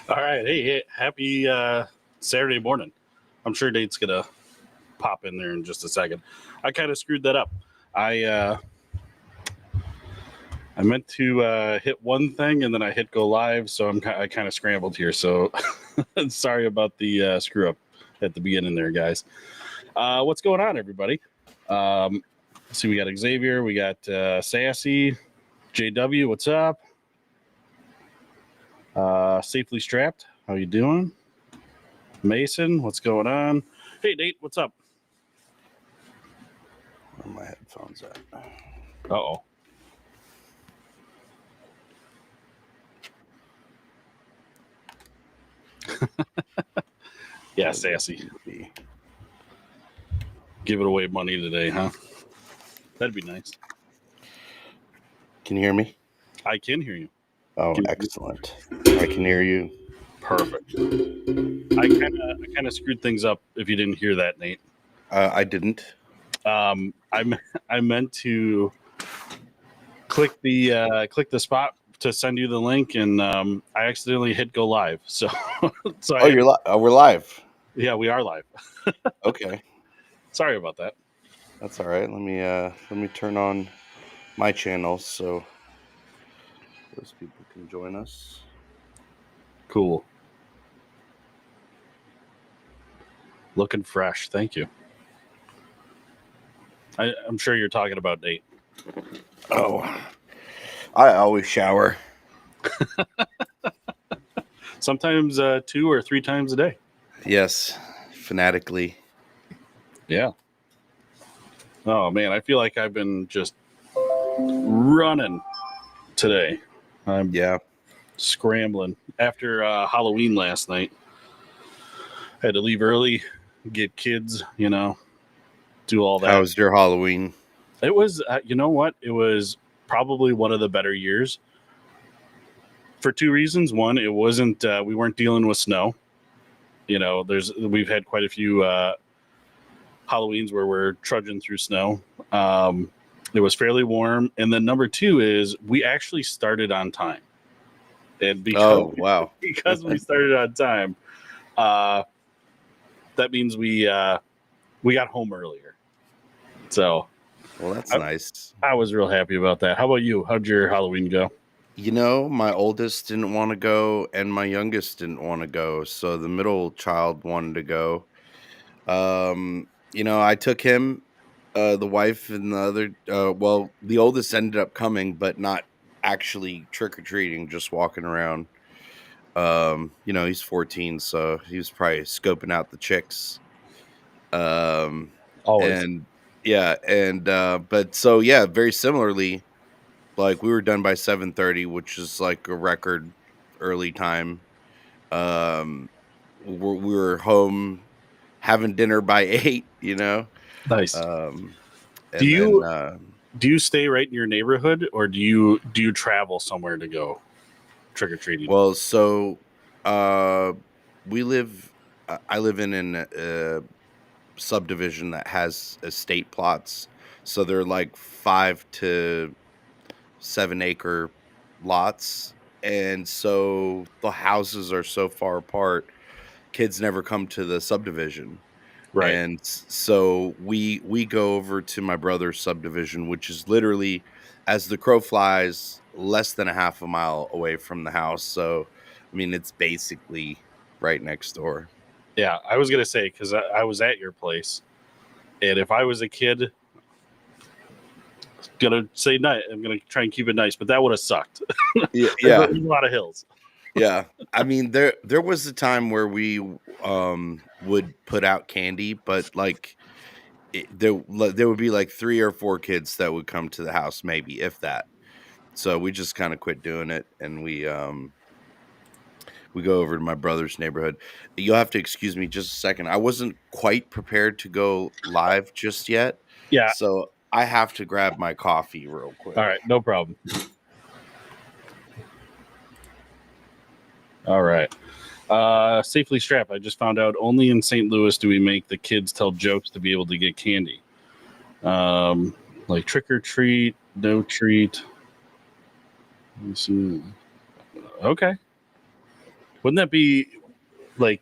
All right. Hey, happy Saturday morning. I'm sure Nate's going to pop in there in just a second. I kind of screwed that up. I I meant to hit one thing and then I hit go live, so I kind of scrambled here. So sorry about the screw up at the beginning there, guys. What's going on, everybody? See, we got Xavier, we got Sassy, JW. What's up? Safely strapped. How you doing? Mason, what's going on? Hey, Nate, what's up? Where are my headphones at? Uh-oh. Yeah, Sassy. Giving away money today, huh? That'd be nice. Can you hear me? I can hear you. Oh, excellent. I can hear you. Perfect. I kind of screwed things up if you didn't hear that, Nate. I didn't. I meant to click the spot to send you the link, and I accidentally hit go live. So, We're live. Yeah, we are live. Okay. Sorry about that. That's all right. Let me turn on my channel so those people can join us. Cool. Looking fresh. Thank you. I'm sure you're talking about Nate. Oh, I always shower. Sometimes 2 or 3 times a day. Yes, fanatically. Yeah. Oh man, I feel like I've been just running today. I'm scrambling after Halloween last night. I had to leave early, get kids, do all that. How was your Halloween? It was, you know what? It was probably one of the better years for 2 reasons. One, it wasn't, we weren't dealing with snow. We've had quite a few Halloweens where we're trudging through snow. It was fairly warm. And then number 2 is we actually started on time. And because we started on time, that means we got home earlier. So, well, that's nice. I was real happy about that. How about you? How'd your Halloween go? My oldest didn't want to go, and my youngest didn't want to go. So the middle child wanted to go. I took him, the wife, and the other. The oldest ended up coming, but not actually trick or treating, just walking around. He's 14, so he was probably scoping out the chicks. Always. Very similarly, like we were done by 7:30, which is like a record early time. We were home having dinner by 8. Nice. Do you stay right in your neighborhood, or do you travel somewhere to go trick or treating? Well, so we live. I live in a subdivision that has estate plots, so they're like 5 to 7 acre lots, and so the houses are so far apart. Kids never come to the subdivision. Right. And so we go over to my brother's subdivision, which is literally, as the crow flies, less than a half a mile away from the house. So, I mean, it's basically right next door. Yeah, I was gonna say, because I was at your place, and if I was a kid, I'm gonna try and keep it nice, but that would have sucked. Yeah, There's a lot of hills. Yeah, I mean, there was a time where we would put out candy, but like there would be like 3 or 4 kids that would come to the house, maybe, if that. So we just kind of quit doing it, and we go over to my brother's neighborhood. You'll have to excuse me just a second. I wasn't quite prepared to go live just yet. Yeah. So I have to grab my coffee real quick. All right, no problem. All right. Safely strapped. I just found out only in St. Louis do we make the kids tell jokes to be able to get candy. Like trick or treat, no treat. Let me see. Okay. Wouldn't that be like?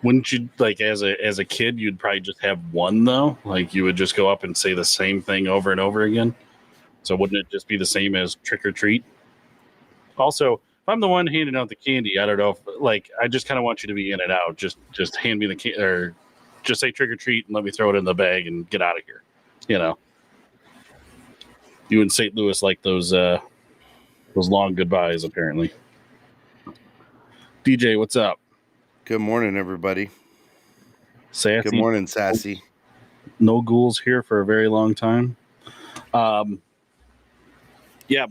Wouldn't you like as a kid? You'd probably just have one though. Like you would just go up and say the same thing over and over again. So wouldn't it just be the same as trick or treat? Also, if I'm the one handing out the candy, I don't know if like I just kind of want you to be in and out. Just hand me the candy or just say trick or treat and let me throw it in the bag and get out of here. You know, you in St. Louis like those long goodbyes apparently. DJ, what's up? Good morning, everybody. Sassy. Good morning, Sassy. No ghouls here for a very long time. Yeah,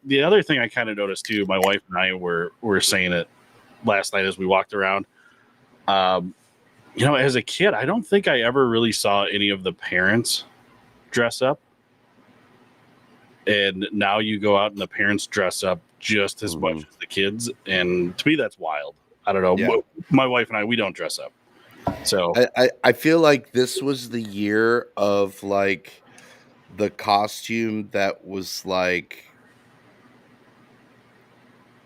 the other thing I kind of noticed too, my wife and I were saying it last night as we walked around. As a kid, I don't think I ever really saw any of the parents dress up. And now you go out and the parents dress up just as much as the kids. And to me, that's wild. I don't know. Yeah. My wife and I, we don't dress up. So I feel like this was the year of like the costume that was like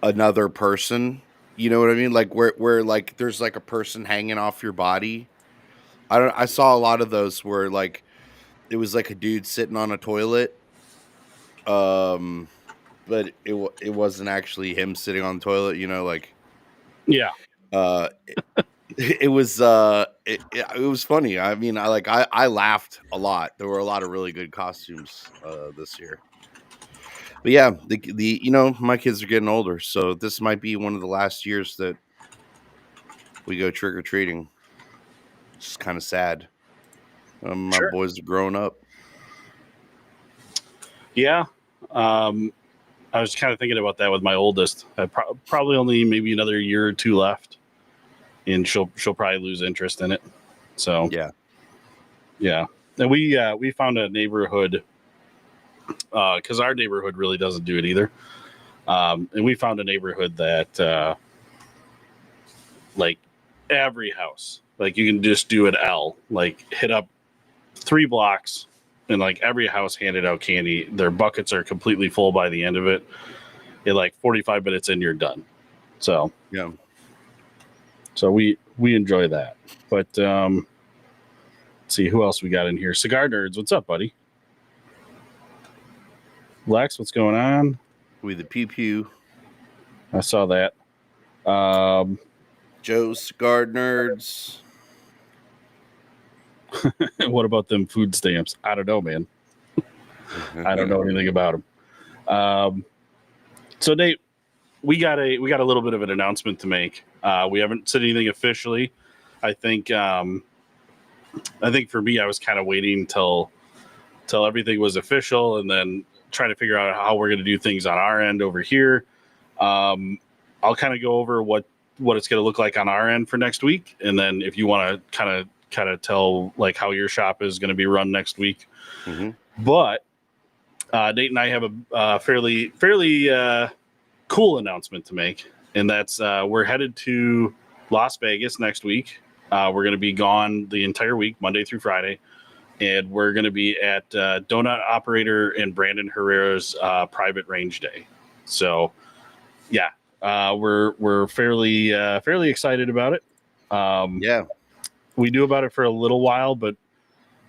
another person. You know what I mean? Like where like there's like a person hanging off your body. I saw a lot of those where like it was like a dude sitting on a toilet. But it wasn't actually him sitting on the toilet, you know, like yeah. It was it was funny. I mean, I laughed a lot. There were a lot of really good costumes this year. But yeah, the my kids are getting older, so this might be one of the last years that we go trick or treating. It's kind of sad. My boys are growing up. Yeah. I was kind of thinking about that with my oldest. I probably only maybe another year or two left, and she'll probably lose interest in it. So yeah. And we found a neighborhood because our neighborhood really doesn't do it either. And we found a neighborhood that like every house, like you can just do an L, like hit up 3 blocks. And like every house handed out candy. Their buckets are completely full by the end of it. In like 45 minutes in, you're done. So yeah. So we enjoy that. But let's see who else we got in here. Cigar Nerds, what's up, buddy? Lex, what's going on? We the pew pew. I saw that. Joe's Cigar Nerds. What about them food stamps? I don't know, man. I don't know anything about them. So Nate, we got a little bit of an announcement to make. We haven't said anything officially. I think for me, I was kind of waiting till everything was official, and then trying to figure out how we're going to do things on our end over here. I'll kind of go over what it's going to look like on our end for next week, and then if you want to kind of tell like how your shop is going to be run next week. But Nate and I have a fairly cool announcement to make, and that's we're headed to Las Vegas next week. We're going to be gone the entire week, Monday through Friday, and we're going to be at Donut Operator and Brandon Herrera's private range day. So yeah, we're fairly excited about it. Yeah. We knew about it for a little while, but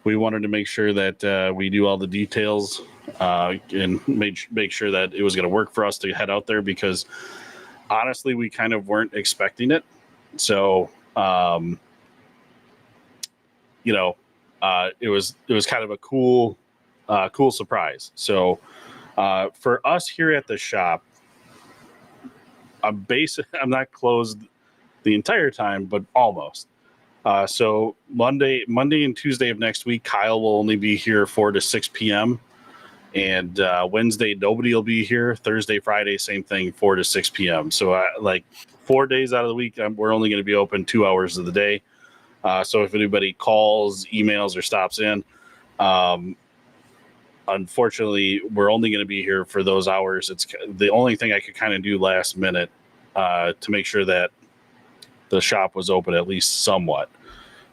we wanted to make sure that we do all the details and make sure that it was going to work for us to head out there, because honestly, we kind of weren't expecting it. So, it was kind of a cool surprise. So for us here at the shop, I'm not closed the entire time, but almost. So Monday and Tuesday of next week, Kyle will only be here 4 to 6 p.m. And Wednesday, nobody will be here. Thursday, Friday, same thing, 4 to 6 p.m. So like 4 days out of the week, we're only going to be open 2 hours of the day. So if anybody calls, emails, or stops in, unfortunately, we're only going to be here for those hours. It's the only thing I could kind of do last minute to make sure that the shop was open at least somewhat.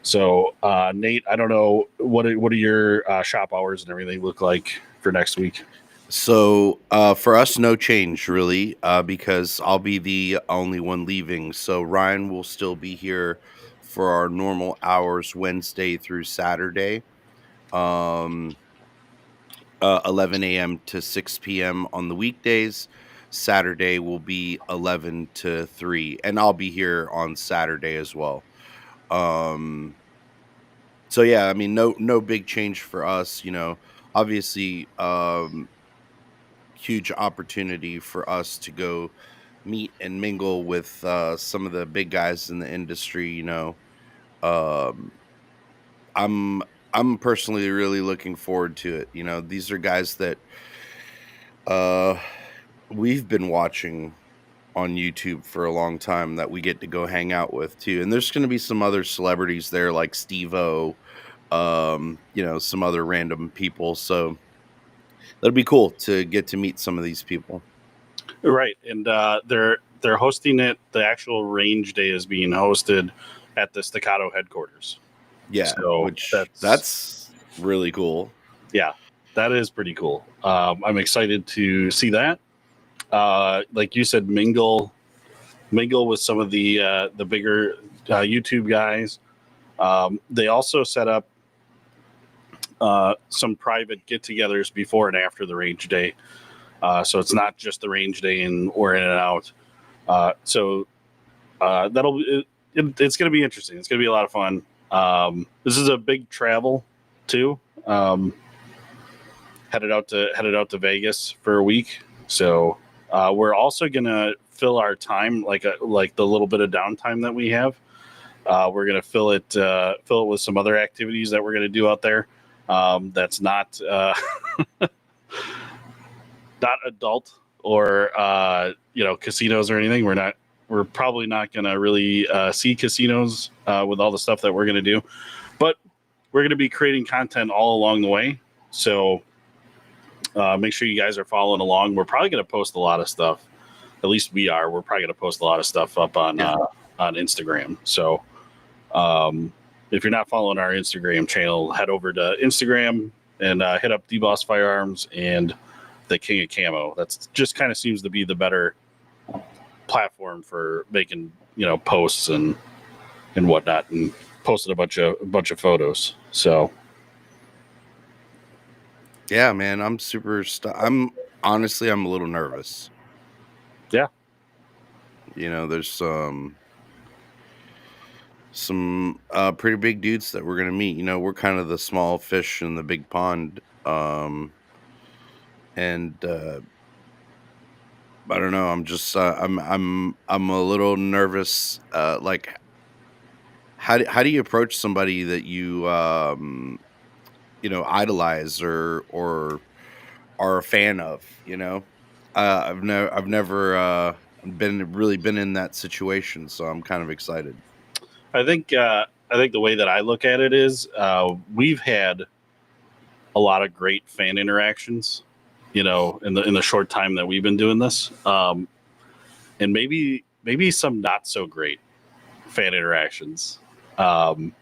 So Nate, I don't know what are your shop hours and everything look like for next week. So for us, no change really, because I'll be the only one leaving. So Ryan will still be here for our normal hours, Wednesday through Saturday, um, 11 a.m. to 6 p.m. on the weekdays. Saturday will be 11 to 3, and I'll be here on Saturday as well. Um, so yeah, I mean, no big change for us. Obviously, huge opportunity for us to go meet and mingle with some of the big guys in the industry. Um, I'm I'm personally really looking forward to it. These are guys that uh, we've been watching on YouTube for a long time that we get to go hang out with too. And there's going to be some other celebrities there like Steve-O, some other random people. So that'll be cool to get to meet some of these people. Right, and they're hosting it. The actual range day is being hosted at the Staccato headquarters. Yeah, So which that's really cool. yeah, that is pretty cool. I'm excited to see that. Like you said, mingle with some of the bigger YouTube guys. They also set up some private get-togethers before and after the range day, so it's not just the range day and we're in and out. So it's going to be interesting. It's going to be a lot of fun. This is a big travel too. Headed out to Vegas for a week. So we're also going to fill our time like the little bit of downtime that we have. We're going to fill it with some other activities that we're going to do out there. That's not not adult or casinos or anything. We're probably not going to really see casinos with all the stuff that we're going to do, but we're going to be creating content all along the way. So make sure you guys are following along. We're probably going to post a lot of stuff. At least we are. We're probably going to post a lot of stuff up on Instagram. So if you're not following our Instagram channel, head over to Instagram and hit up DBoss Firearms and the King of Camo. That's just kind of seems to be the better platform for making posts and whatnot, and posted a bunch of photos. So Yeah, man, I'm super I'm honestly I'm a little nervous. yeah, There's some pretty big dudes that we're going to meet. We're kind of the small fish in the big pond. And I don't know, I'm just I'm a little nervous. Like how do you approach somebody that you idolize or are a fan of? I've never been in that situation, so I'm kind of excited. I think the way that I look at it is we've had a lot of great fan interactions, in the short time that we've been doing this, and maybe some not so great fan interactions. Um,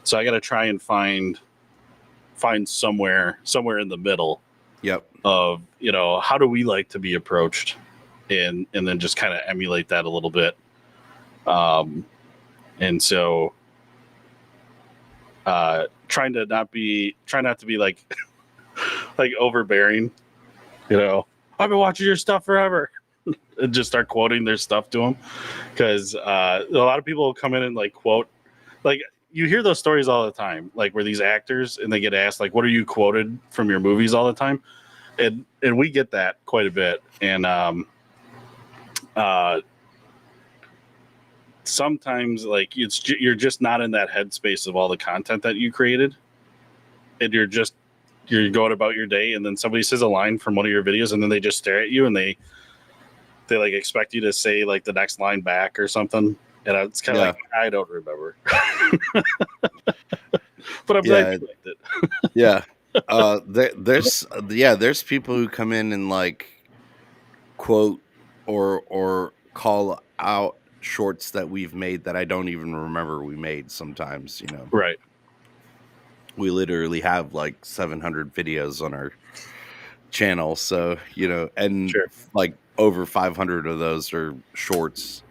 so I got to try and find somewhere in the middle Yep. of how do we like to be approached, and then just kind of emulate that a little bit. And so try not to be like like overbearing. I've been watching your stuff forever, and just start quoting their stuff to them, because a lot of people will come in and like quote, like you hear those stories all the time, like where these actors and they get asked like, what are you quoted from your movies all the time, and we get that quite a bit. And uh sometimes like you're just not in that headspace of all the content that you created, and you're going about your day, and then somebody says a line from one of your videos, and then they just stare at you, and they like expect you to say like the next line back or something, and it's kind of Yeah. like, I don't remember. But I'm glad Yeah. you liked it. Yeah. There's people who come in and like quote or call out shorts that we've made that I don't even remember we made sometimes. Right. We literally have like 700 videos on our channel. So, and Sure. like over 500 of those are shorts.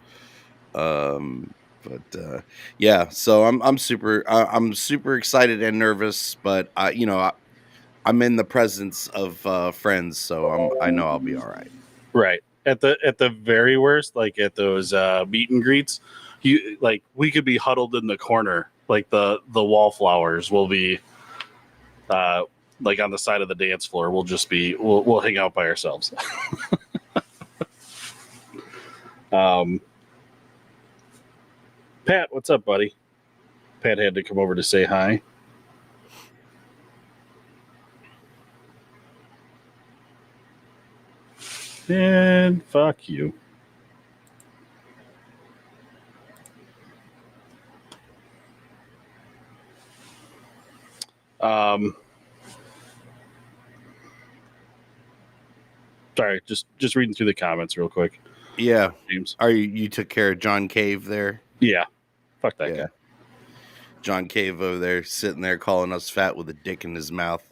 But yeah, so I'm super excited and nervous, but I'm in the presence of friends, so I know I'll be all right. Right. At the very worst, like at those meet and greets, we could be huddled in the corner. Like the wallflowers will be uh like on the side of the dance floor. We'll hang out by ourselves. um Pat, what's up, buddy? Pat had to come over to say hi. And fuck you. Um Sorry, just reading through the comments real quick. Yeah. James. You took care of John Cave there? Yeah. Fuck that Yeah. guy. John Cave over there sitting there calling us fat with a dick in his mouth.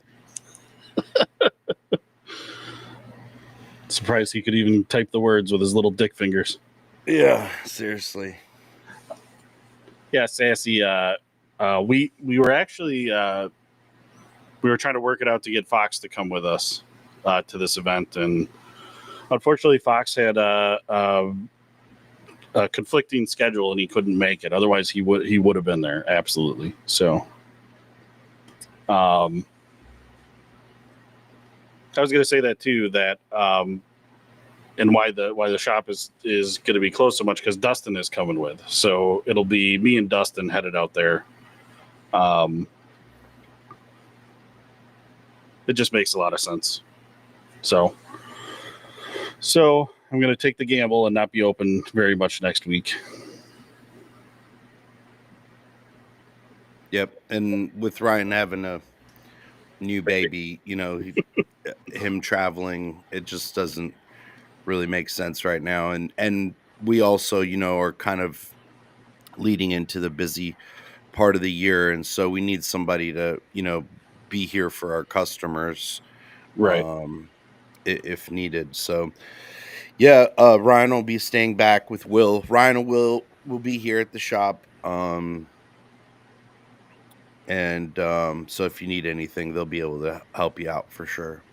Surprised he could even type the words with his little dick fingers. Yeah, seriously. Yeah, Sassy. We were actually we were trying to work it out to get Fox to come with us to this event, and unfortunately, Fox had a conflicting schedule and he couldn't make it. Otherwise, he would have been there absolutely. So, I was going to say that too. That and why the shop is going to be closed so much because Dustin is coming with. So it'll be me and Dustin headed out there. It just makes a lot of sense. So I'm going to take the gamble and not be open very much next week. Yep. And with Ryan having a new baby, him traveling, it just doesn't really make sense right now. And we also, are kind of leading into the busy part of the year, and so we need somebody to, be here for our customers, Right. um, if needed. So yeah, Ryan will be staying back with Will. Ryan will be here at the shop. And so if you need anything, they'll be able to help you out for sure.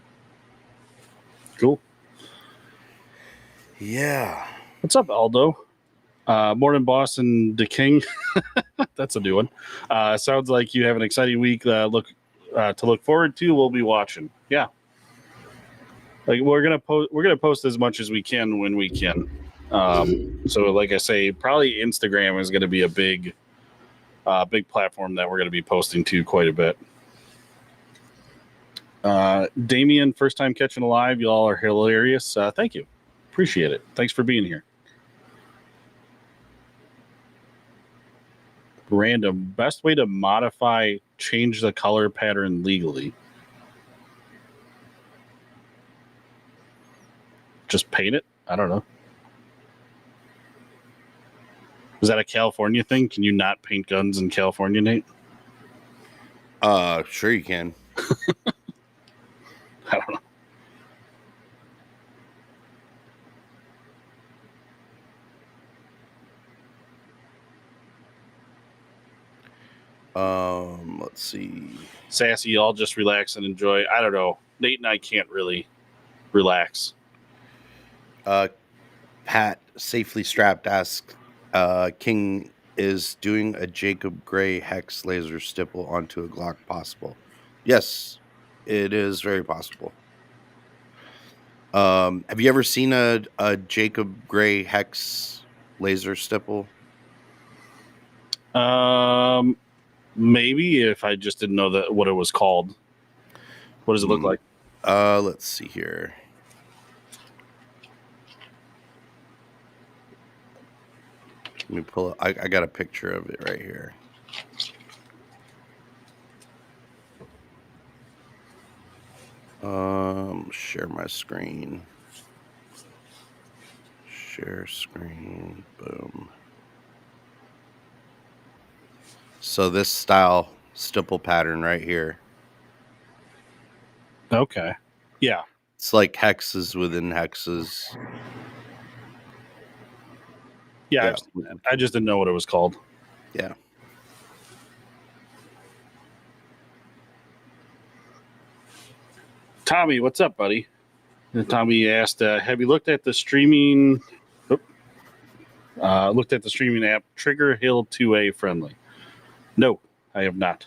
Cool. Yeah. What's up, Aldo? Morning, boss and the king. That's a new one. Sounds like you have an exciting week. To look forward to. We'll be watching. Yeah, like we're gonna post as much as we can when we can. So, like I say, probably Instagram is going to be a big platform that we're going to be posting to quite a bit. Damien, first time catching a live. You all are hilarious. Thank you. Appreciate it. Thanks for being here. Random. Best way to change the color pattern legally. Just paint it? I don't know. Is that a California thing? Can you not paint guns in California, Nate? Sure you can. I don't know. Let's see. Sassy, I'll just relax and enjoy. I don't know. Nate and I can't really relax. Pat safely strapped asks, King, is doing a Jacob Gray hex laser stipple onto a Glock possible? Yes, it is very possible. Have you ever seen a Jacob Gray hex laser stipple? Maybe if I just didn't know what it was called. What does it look like? Let's see here. Let me pull it. I got a picture of it right here. Share my screen. Share screen. Boom. So this style stipple pattern right here. Okay. Yeah. It's like hexes within hexes. Yeah, Yeah. I've seen that. I just didn't know what it was called. Yeah. Tommy, what's up, buddy? And Tommy asked, "Have you looked at the streaming? Looked at the streaming app Trigger Hill 2A friendly?" No, I have not.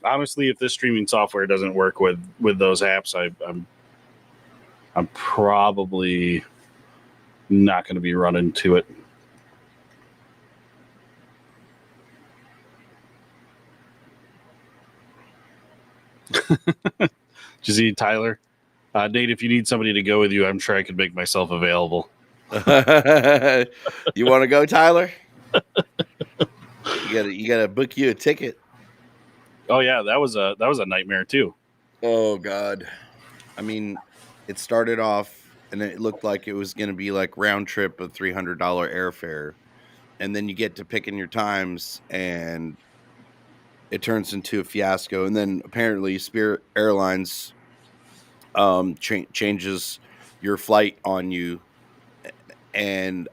Honestly, if this streaming software doesn't work with those apps, I'm probably not going to be running to it. Did you see Tyler? Nate, if you need somebody to go with you, I'm sure I could make myself available. You want to go, Tyler? You gotta book you a ticket. Oh yeah, that was a nightmare too. Oh God. I mean, it started off and it looked like it was gonna be like round trip of $300 airfare. And then you get to picking your times and it turns into a fiasco. And then apparently Spirit Airlines changes your flight on you and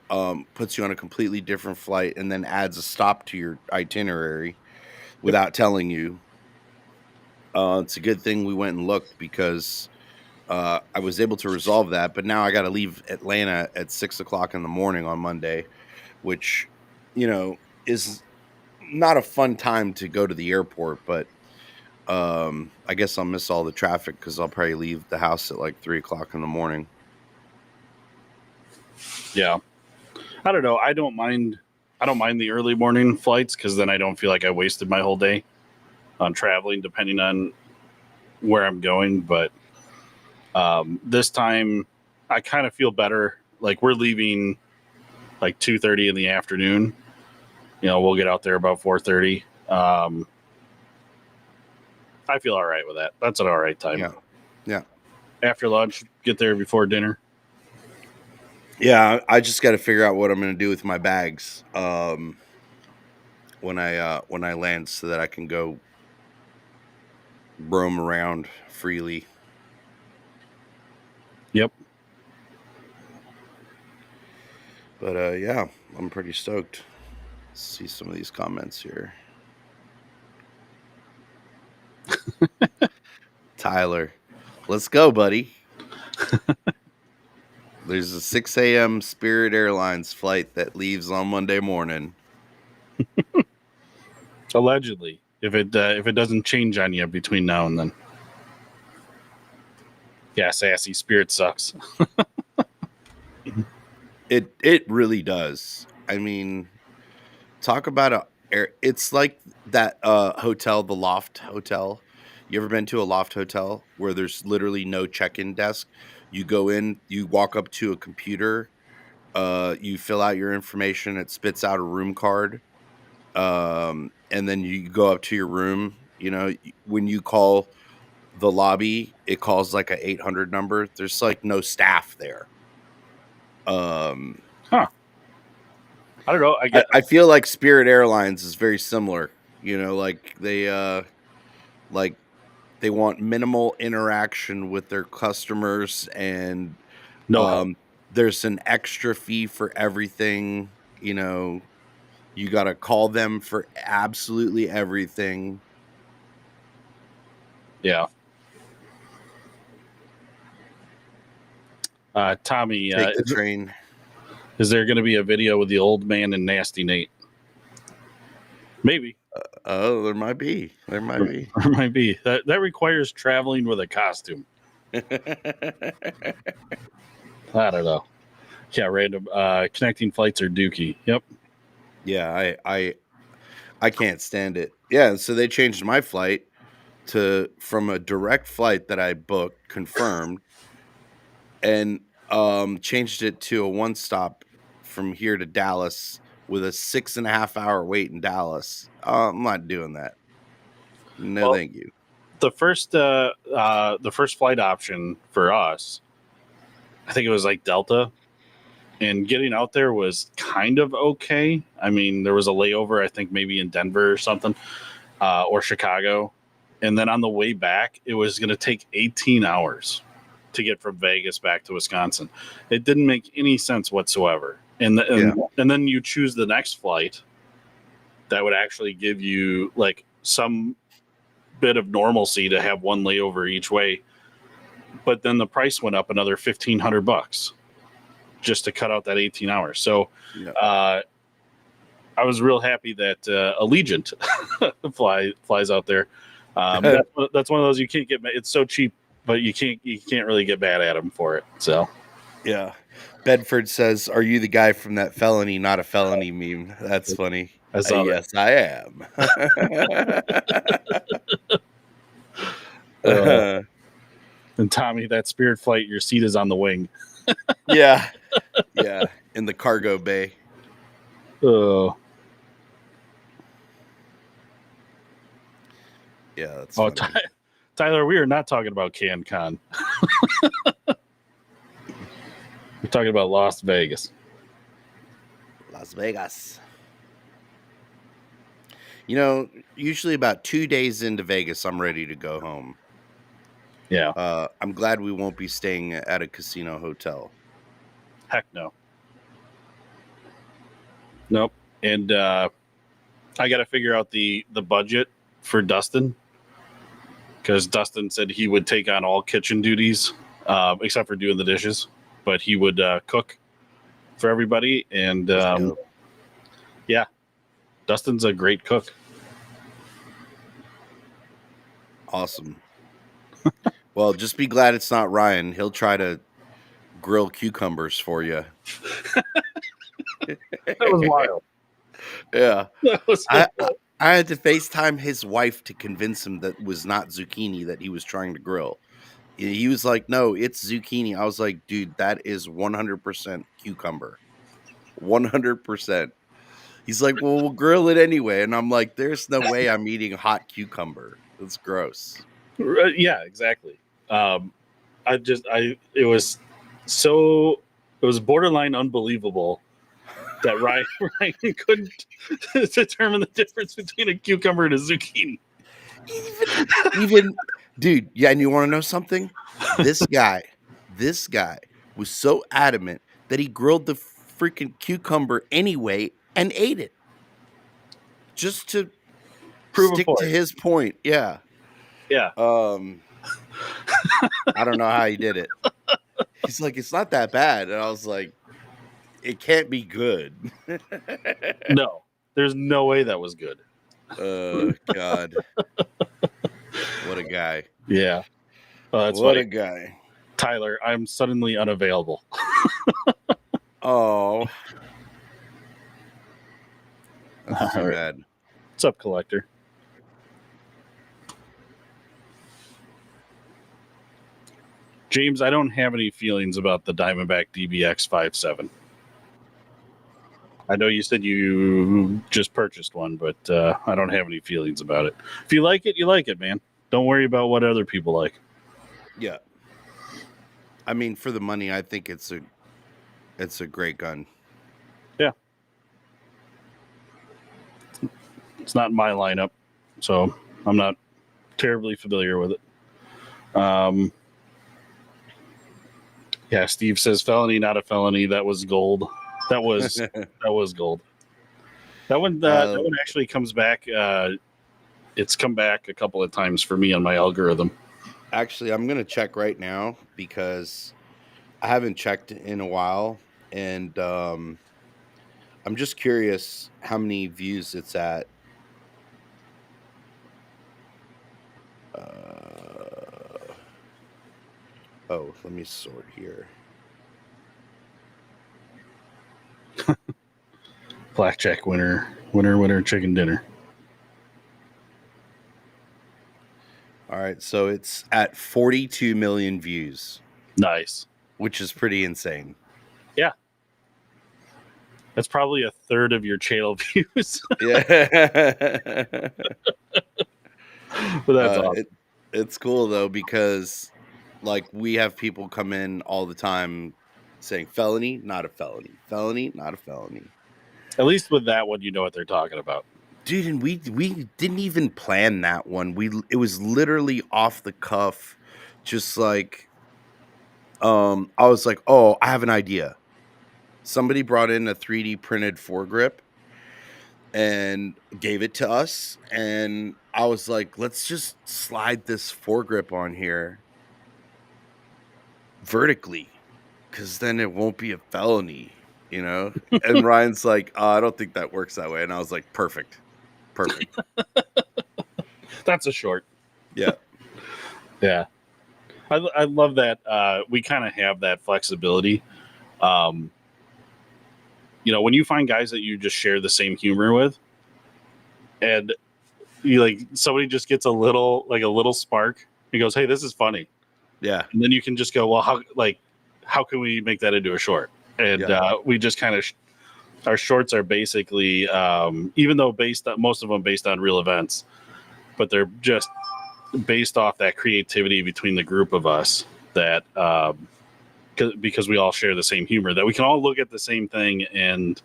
puts you on a completely different flight and then adds a stop to your itinerary without telling you. It's a good thing we went and looked because I was able to resolve that, but now I got to leave Atlanta at 6 o'clock in the morning on Monday, which, is not a fun time to go to the airport, but I guess I'll miss all the traffic because I'll probably leave the house at like 3 o'clock in the morning. Yeah, I don't know. I don't mind the early morning flights because then I don't feel like I wasted my whole day on traveling, depending on where I'm going. But this time, I kind of feel better. Like we're leaving like 2:30 in the afternoon. We'll get out there about 4:30. I feel all right with that. That's an all right time. Yeah. After lunch, get there before dinner. Yeah, I just got to figure out what I'm going to do with my bags when I land, so that I can go roam around freely. Yep. But yeah, I'm pretty stoked. Let's see some of these comments here. Tyler, let's go, buddy. There's a 6 a.m. Spirit Airlines flight that leaves on Monday morning. Allegedly, if it doesn't change on you between now and then. Yeah, sassy Spirit sucks. It really does. I mean, talk about it's like that hotel, the Loft Hotel. You ever been to a Loft Hotel where there's literally no check-in desk? You go in, you walk up to a computer, you fill out your information, it spits out a room card, and then you go up to your room. When you call the lobby, it calls like a 800 number. There's like no staff there. Huh. I don't know. I feel like Spirit Airlines is very similar. Like they want minimal interaction with their customers, and no. there's an extra fee for everything. You got to call them for absolutely everything. Yeah. Tommy, Take the train. Is there going to be a video with the old man and Nasty Nate? Maybe. There might be. There might be. There might be. That requires traveling with a costume. I don't know. Yeah, random connecting flights are dookie. Yep. Yeah, I can't stand it. Yeah, so they changed my flight from a direct flight that I booked, confirmed, and changed it to a one stop from here to Dallas with a 6.5 hour wait in Dallas. I'm not doing that. No, well, thank you. The first flight option for us, I think it was like Delta, and getting out there was kind of okay. I mean, there was a layover, I think maybe in Denver or something, or Chicago. And then on the way back, it was going to take 18 hours to get from Vegas back to Wisconsin. It didn't make any sense whatsoever. And then you choose the next flight that would actually give you like some bit of normalcy to have one layover each way. But then the price went up another $1,500 just to cut out that 18 hours. So I was real happy that Allegiant flies out there. That's one of those you can't get. It's so cheap, but you can't really get mad at them for it. So yeah. Bedford says, "Are you the guy from that felony, not a felony meme?" That's funny. I saw that. Yes, I am. And Tommy, that Spirit flight, your seat is on the wing. Yeah, in the cargo bay. Oh, yeah, that's funny. Tyler, we are not talking about CanCon. We're talking about Las Vegas. Las Vegas. You know, usually about 2 days into Vegas, I'm ready to go home. Yeah. I'm glad we won't be staying at a casino hotel. Heck no. Nope. And I got to figure out the budget for Dustin, because Dustin said he would take on all kitchen duties except for doing the dishes, but he would cook for everybody. And yeah, Dustin's a great cook. Awesome. Well, just be glad it's not Ryan. He'll try to grill cucumbers for you. That was wild. Yeah. That was I had to FaceTime his wife to convince him that was not zucchini that he was trying to grill. He was like, "No, it's zucchini." I was like, "Dude, that is 100% cucumber. 100%." He's like, "Well, we'll grill it anyway." And I'm like, "There's no way I'm eating hot cucumber. That's gross." Yeah, exactly. It was borderline unbelievable that Ryan couldn't determine the difference between a cucumber and a zucchini. Even dude, yeah, and you want to know something? This guy was so adamant that he grilled the freaking cucumber anyway and ate it. Just to stick to his point. Yeah. Yeah. I don't know how he did it. He's like, "It's not that bad." And I was like, "It can't be good." No, there's no way that was good. God. What a guy. Yeah. That's what funny. A guy. Tyler, I'm suddenly unavailable. Oh. That's too bad. What's up, Collector? James, I don't have any feelings about the Diamondback DBX 5.7. I know you said you just purchased one, but I don't have any feelings about it. If you like it, you like it, man. Don't worry about what other people like. Yeah. I mean, for the money, I think it's a great gun. Yeah. It's not in my lineup, so I'm not terribly familiar with it. Yeah, Steve says felony, not a felony. That was gold. That was gold. That one actually comes back. It's come back a couple of times for me on my algorithm. Actually, I'm gonna check right now because I haven't checked in a while, and I'm just curious how many views it's at. Oh, let me sort here. Blackjack winner, chicken dinner. All right, so it's at 42 million views. Nice. Which is pretty insane. Yeah. That's probably a third of your channel views. Yeah. But that's awesome. It's cool, though, because, like, we have people come in all the time saying felony, not a felony. Felony, not a felony. At least with that one, you know what they're talking about. Dude, and we didn't even plan that one. It was literally off the cuff, just like I was like, "Oh, I have an idea." Somebody brought in a 3D printed foregrip and gave it to us, and I was like, "Let's just slide this foregrip on here vertically, because then it won't be a felony, you know?" And Ryan's like, I don't think that works that way." And I was like, "Perfect. Perfect." That's a short. Yeah. Yeah. I love that we kind of have that flexibility. Um, when you find guys that you just share the same humor with, and you like somebody just gets a little spark, he goes, "Hey, this is funny," Yeah. and then you can just go, "Well, how can we make that into a short?" And Yeah. we just kind of our shorts are basically, even though most of them based on real events, but they're just based off that creativity between the group of us that. Because we all share the same humor, that we can all look at the same thing and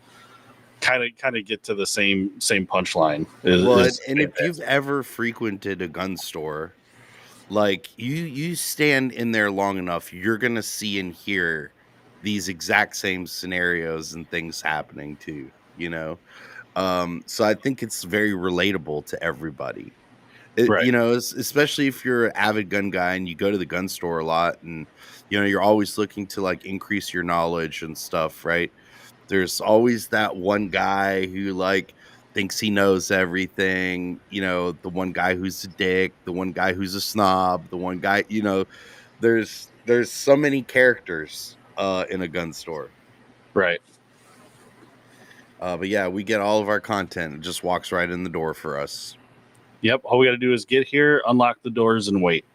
kind of get to the same punchline Well, is and if you've fantastic. ever frequented a gun store, like you stand in there long enough, you're gonna see and hear these exact same scenarios and things happening too, you know? So I think it's very relatable to everybody. Right. Especially if you're an avid gun guy and you go to the gun store a lot, and you're always looking to like increase your knowledge and stuff, right? There's always that one guy who like thinks he knows everything, the one guy who's a dick, the one guy who's a snob, the one guy, there's so many characters in a gun store. Right. But yeah, we get all of our content. It just walks right in the door for us. Yep. All we got to do is get here, unlock the doors, and wait.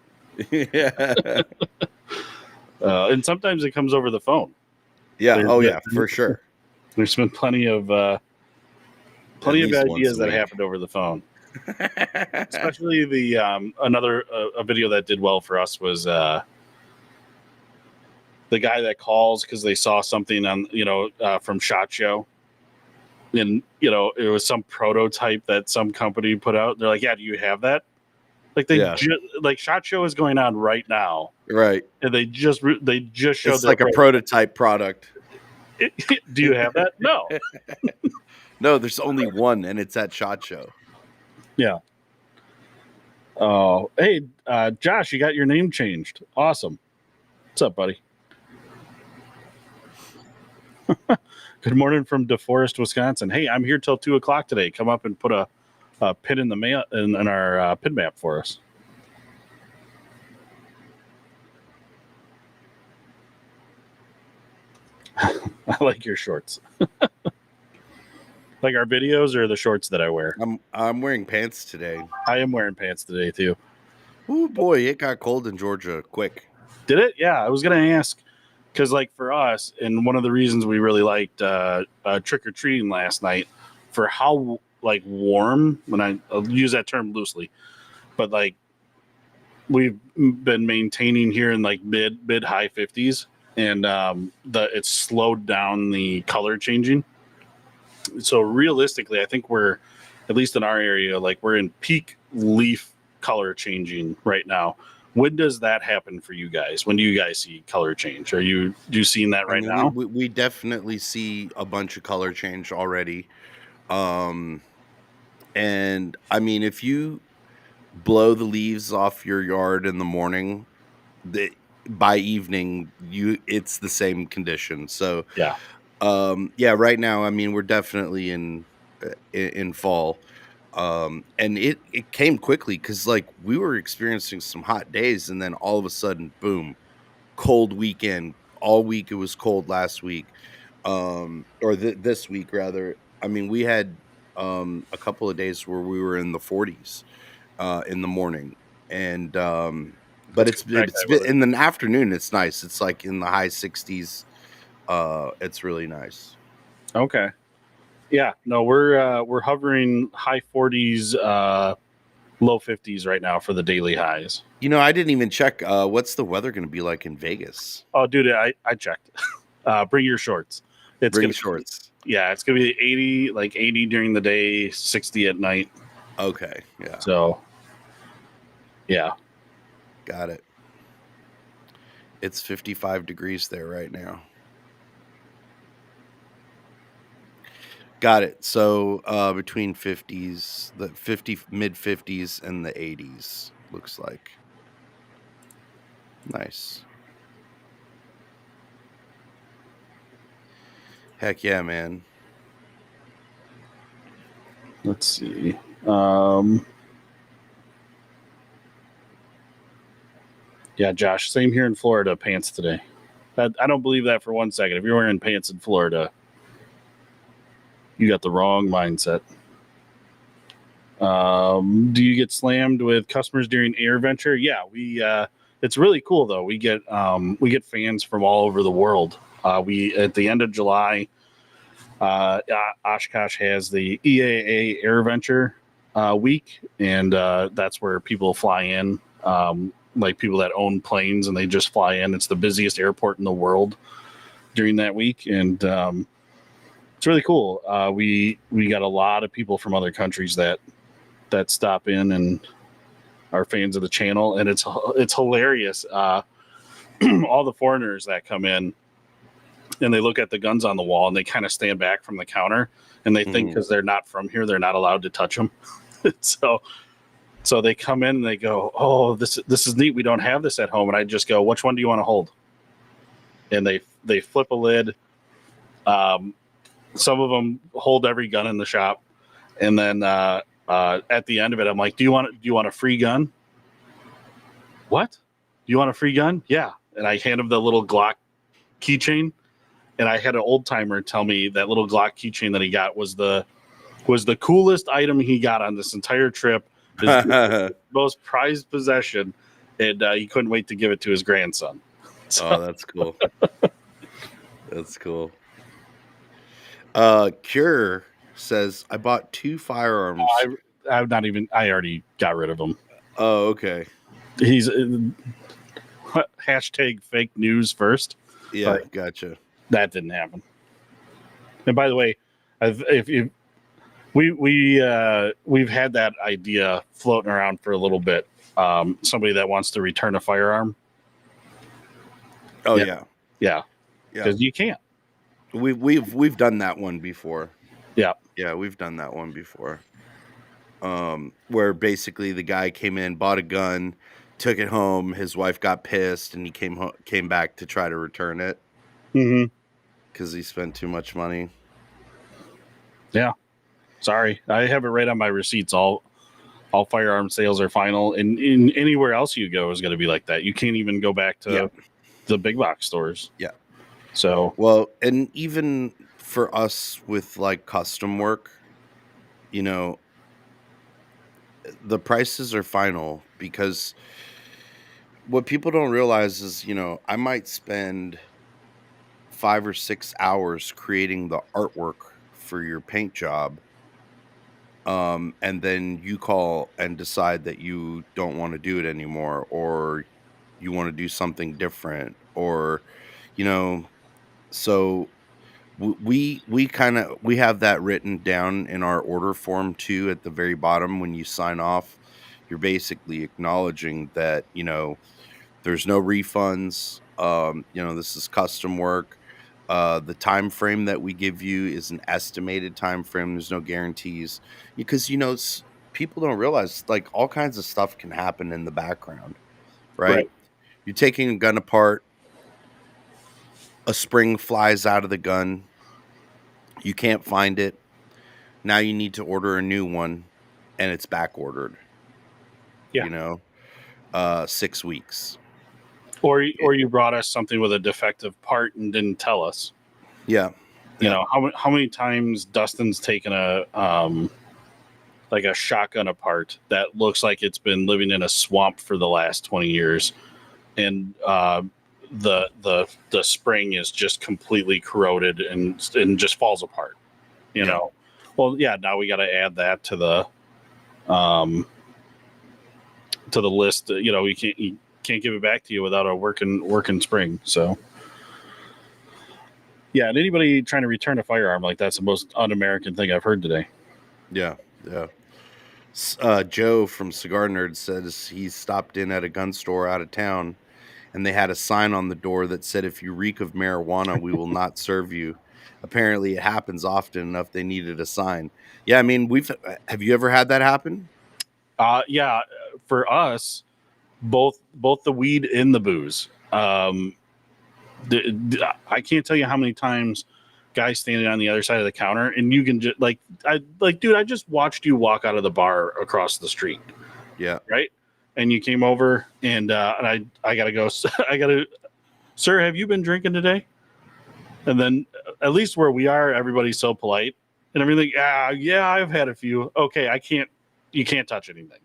Yeah. And sometimes it comes over the phone. Yeah. There, Oh there- yeah, for sure. there's been plenty of At least once ideas a that week. happened over the phone. Especially the another a video that did well for us was the guy that calls because they saw something on from SHOT Show, and it was some prototype that some company put out. They're like, "Yeah, do you have that?" Like Yeah. like SHOT Show is going on right now, Right. and they just showed It's their like a prototype product. Do you have that? No. No, there's only one, and it's at SHOT Show. Yeah. Oh, hey, Josh, you got your name changed. Awesome. What's up, buddy? Good morning from DeForest, Wisconsin. Hey, I'm here till 2:00 today. Come up and put a pin in the mail in our pin map for us. I like your shorts. Like our videos or the shorts that I wear. I'm wearing pants today. I am wearing pants today too. Oh boy, it got cold in Georgia quick. Did it? Yeah, I was gonna ask because like for us, and one of the reasons we really liked trick or treating last night for how like warm, I'll use that term loosely, but like we've been maintaining here in like mid high 50s, and it's slowed down the color changing. So realistically, I think we're, at least in our area, like we're in peak leaf color changing right now. When does that happen for you guys? When do you guys see color change? Do you seeing that right now? We definitely see a bunch of color change already. And I mean, if you blow the leaves off your yard in the morning, by evening, it's the same condition. So Yeah. yeah, right now, I mean, we're definitely in fall. And it came quickly because like we were experiencing some hot days, and then all of a sudden, boom, cold weekend. All week it was cold last week, or this week rather. I mean, we had a couple of days where we were in the 40s in the morning, and but Let's it's get back it's that weather. in the afternoon. It's nice. It's like in the high 60s. It's really nice. Okay. Yeah. No, we're hovering high 40s, low 50s right now for the daily highs. I didn't even check. What's the weather going to be like in Vegas? Oh, dude, I checked. Bring your shorts. It's Bring gonna be shorts. Yeah, it's gonna be 80, like 80 during the day, 60 at night. Okay, yeah. So, yeah. Got it. It's 55 degrees there right now. Got it. So between 50s, the 50 mid 50s and the 80s looks like. Nice. Heck yeah, man. Let's see. Yeah, Josh, same here in Florida, pants today. I don't believe that for 1 second. If you're wearing pants in Florida, you got the wrong mindset. Do you get slammed with customers during air venture? Yeah, we. It's really cool though. We get fans from all over the world. We at the end of July, Oshkosh has the EAA Air Venture week, and that's where people fly in, like people that own planes, and they just fly in. It's the busiest airport in the world during that week, and it's really cool. We got a lot of people from other countries that stop in and are fans of the channel, and it's hilarious. All the foreigners that come in and they look at the guns on the wall and they kind of stand back from the counter and they think because they're not from here, they're not allowed to touch them. So they come in and they go, "Oh, this is neat. We don't have this at home." And I just go, "Which one do you want to hold?" And they flip a lid. Some of them hold every gun in the shop, and then at the end of it, I'm like, do you want a free gun? What? Do you want a free gun? Yeah. And I hand him the little Glock keychain, and I had an old timer tell me that little Glock keychain that he got was the coolest item he got on this entire trip, his most prized possession, and he couldn't wait to give it to his grandson. So, Oh, that's cool. That's cool. Cure says, I bought 2 firearms. I'm not even. I already got rid of him. Oh, okay. He's hashtag fake news first. Yeah, gotcha. That didn't happen. And by the way, we've had that idea floating around for a little bit. Somebody that wants to return a firearm. Oh yeah. Because you can't. We've done that one before. Yeah, we've done that one before. Where basically the guy came in, bought a gun, took it home. His wife got pissed, and he came back to try to return it because he spent too much money. Yeah, sorry, I have it right on my receipts. All firearm sales are final, and in anywhere else you go is going to be like that. You can't even go back to the big box stores. Yeah. So well, and even for us with like custom work, you know, the prices are final because what people don't realize is, you know, I might spend 5 or 6 hours creating the artwork for your paint job. And then you call and decide that you don't want to do it anymore, or you want to do something different, or, you know, so we kind of we have that written down in our order form too. At the very bottom, when you sign off, you're basically acknowledging that, you know, there's no refunds. You know, this is custom work. The time frame that we give you is an estimated time frame. There's no guarantees because, you know, people don't realize like all kinds of stuff can happen in the background, right? You're taking a gun apart, a spring flies out of the gun, you can't find it. Now you need to order a new one, and it's back ordered. Yeah. You know, 6 weeks. Or you brought us something with a defective part and didn't tell us. Yeah. You know, how many times Dustin's taken a like a shotgun apart that looks like it's been living in a swamp for the last 20 years, and the spring is just completely corroded and just falls apart. You know, well, yeah. Now we got to add that to the list. You know, you can't. Can't give it back to you without a working spring. So Yeah, and anybody trying to return a firearm, like, that's the most un-American thing I've heard today. Yeah, yeah. Joe from Cigar Nerd says he stopped in at a gun store out of town, and they had a sign on the door that said, "If you reek of marijuana, we will not serve you." Apparently, it happens often enough they needed a sign. Yeah, I mean, have you ever had that happen? Yeah, for us, both the weed and the booze. I can't tell you how many times guys standing on the other side of the counter, and you can just dude, I just watched you walk out of the bar across the street, Yeah. right? And you came over, and I gotta go. I gotta, sir, have you been drinking today? And then at least where we are, everybody's so polite and everything. Yeah, I've had a few. Okay, I can't. You can't touch anything.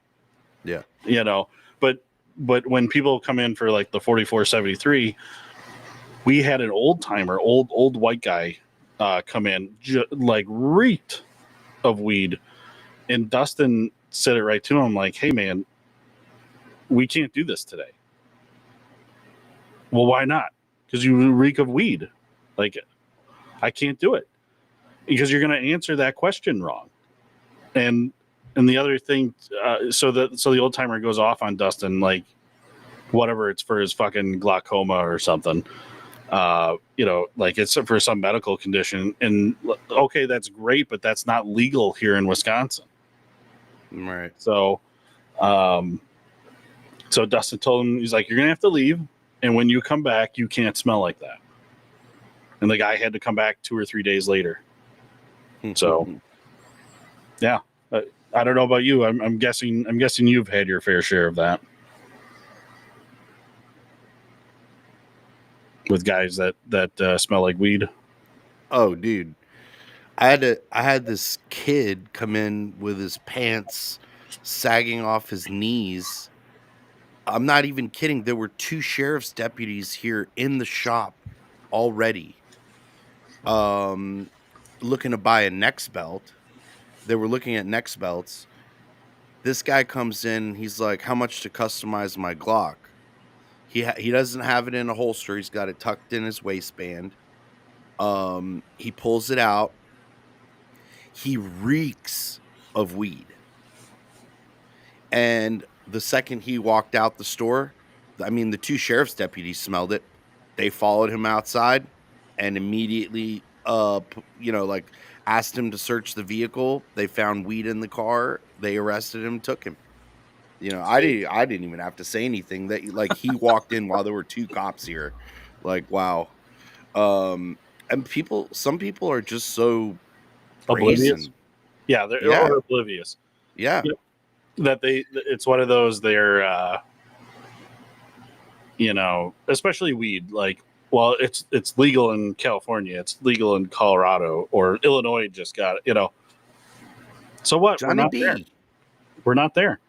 Yeah. You know, but when people come in for like the 4473, we had an old timer, old white guy, come in, like reeked of weed, and Dustin said it right to him, like, "Hey man, we can't do this today." Well, why not? Because you reek of weed. Like, I can't do it because you're going to answer that question wrong. And the other thing, so the old timer goes off on Dustin, like, whatever it's for his fucking glaucoma or something. Like it's for some medical condition. And okay, that's great, but that's not legal here in Wisconsin. Right. So Dustin told him, he's like, "You're gonna have to leave, and when you come back, you can't smell like that." And the guy had to come back 2 or 3 days later. So, yeah, I don't know about you. I'm guessing you've had your fair share of that with guys that smell like weed. Oh, dude. I had this kid come in with his pants sagging off his knees. I'm not even kidding. There were 2 sheriff's deputies here in the shop already, um, looking to buy a neck belt. They were looking at neck belts. This guy comes in, he's like, "How much to customize my Glock?" He doesn't have it in a holster, he's got it tucked in his waistband. He pulls it out. He reeks of weed. And the second he walked out the store, I mean, the 2 sheriff's deputies smelled it. They followed him outside and immediately, like, asked him to search the vehicle. They found weed in the car. They arrested him, took him. I didn't even have to say anything. That, like, he walked in while there were 2 cops here. Like, wow. And some people are just so Oblivious. brazen. Yeah, they're Yeah, oblivious. yeah, Yep. That it's one of those, they're especially weed, like, well, it's legal in California, it's legal in Colorado, or Illinois just got it. So what? We're Johnny not there. B. We're not there.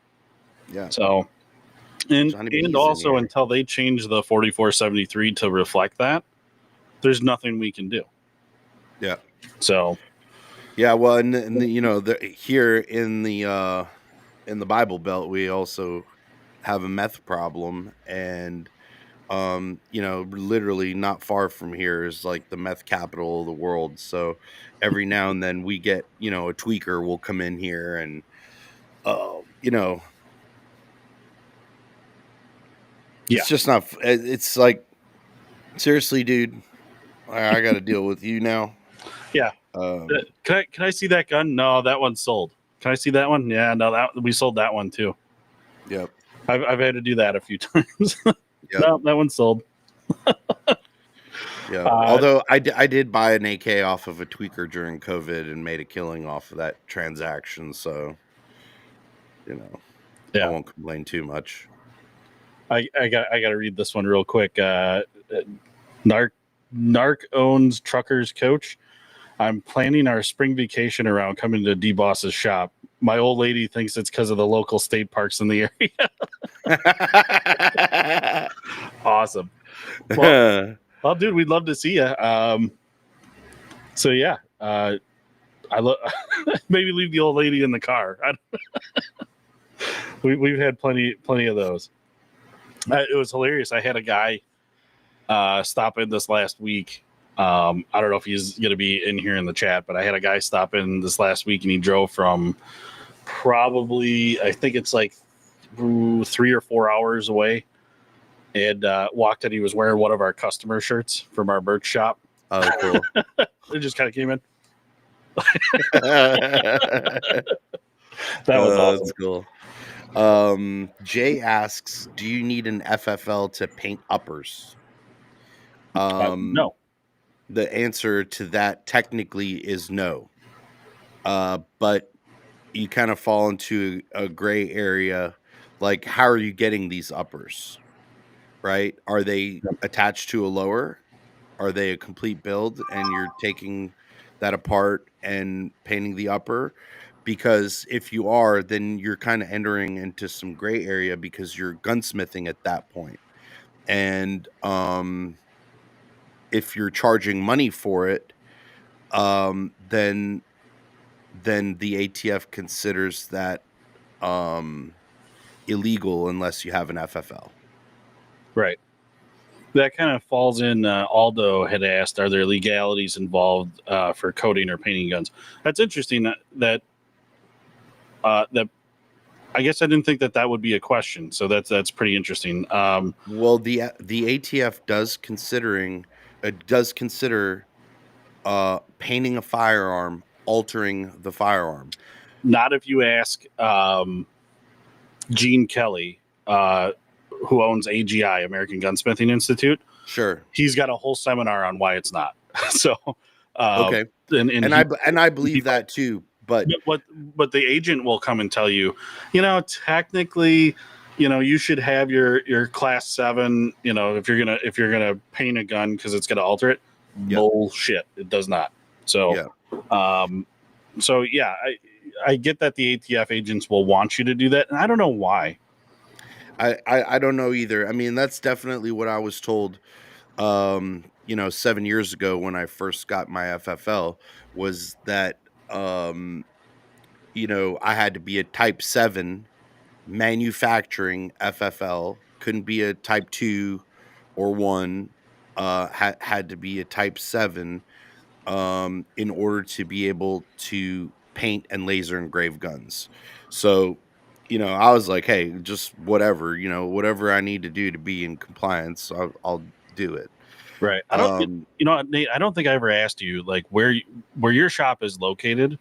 Yeah, So, and Johnny and B's in also, here. until they change the 4473 to reflect that, there's nothing we can do. Yeah. So, Yeah, well, here in the Bible Belt, we also have a meth problem, and literally not far from here is like the meth capital of the world. So every now and then we get, a tweaker will come in here, and yeah, it's just not. It's like, seriously, dude, I got to deal with you now. yeah. Um, Can I see that gun? No, that one's sold. Can I see that one? Yeah, no, that we sold that one too. yep, I've had to do that a few times. yep. No, that one's sold. Yeah, Uh, although I did buy an AK off of a tweaker during COVID and made a killing off of that transaction, so, I yeah, won't complain too much. I got to read this one real quick. Narc owns truckers coach. I'm planning our spring vacation around coming to D Boss's shop. My old lady thinks it's because of the local state parks in the area. Awesome. Well, dude, we'd love to see you. So yeah, maybe leave the old lady in the car. We've had plenty of those. It was hilarious. I had a guy stop in this last week. I don't know if he's going to be in here in the chat, but I had a guy stop in this last week, and he drove from probably, I think it's like 3 or 4 hours away, and walked in. He was wearing one of our customer shirts from our merch shop. Oh, cool. It just kind of came in. That's That was awesome. cool. Jay asks, do you need an FFL to paint uppers? No. The answer to that technically is no. But you kind of fall into a gray area. Like, how are you getting these uppers? Right? Are they attached to a lower? Are they a complete build and you're taking that apart and painting the upper? Because if you are, then you're kind of entering into some gray area because you're gunsmithing at that point. And if you're charging money for it, then the ATF considers that illegal unless you have an FFL. Right. That kind of falls in. Aldo had asked, "Are there legalities involved for coating or painting guns?" That's interesting. That I guess I didn't think that would be a question. So that's pretty interesting. Well, the ATF does consider painting a firearm altering the firearm. Not if you ask Gene Kelly, who owns AGI, American Gunsmithing Institute. Sure. He's got a whole seminar on why it's not. So okay, and I believe that too. But the agent will come and tell you, technically, you should have your class 7. If you're gonna paint a gun because it's gonna alter it. Yep. Bullshit. It does not. So, yeah. I get that the ATF agents will want you to do that, and I don't know why. I don't know either. I mean, that's definitely what I was told. 7 years ago when I first got my FFL was that I had to be a type 7 manufacturing FFL, couldn't be a type 2 or 1, had to be a type 7 in order to be able to paint and laser engrave guns. So, I was like, hey, just whatever, whatever I need to do to be in compliance, I'll do it. Right. I don't, Nate, I don't think I ever asked you like where your shop is located.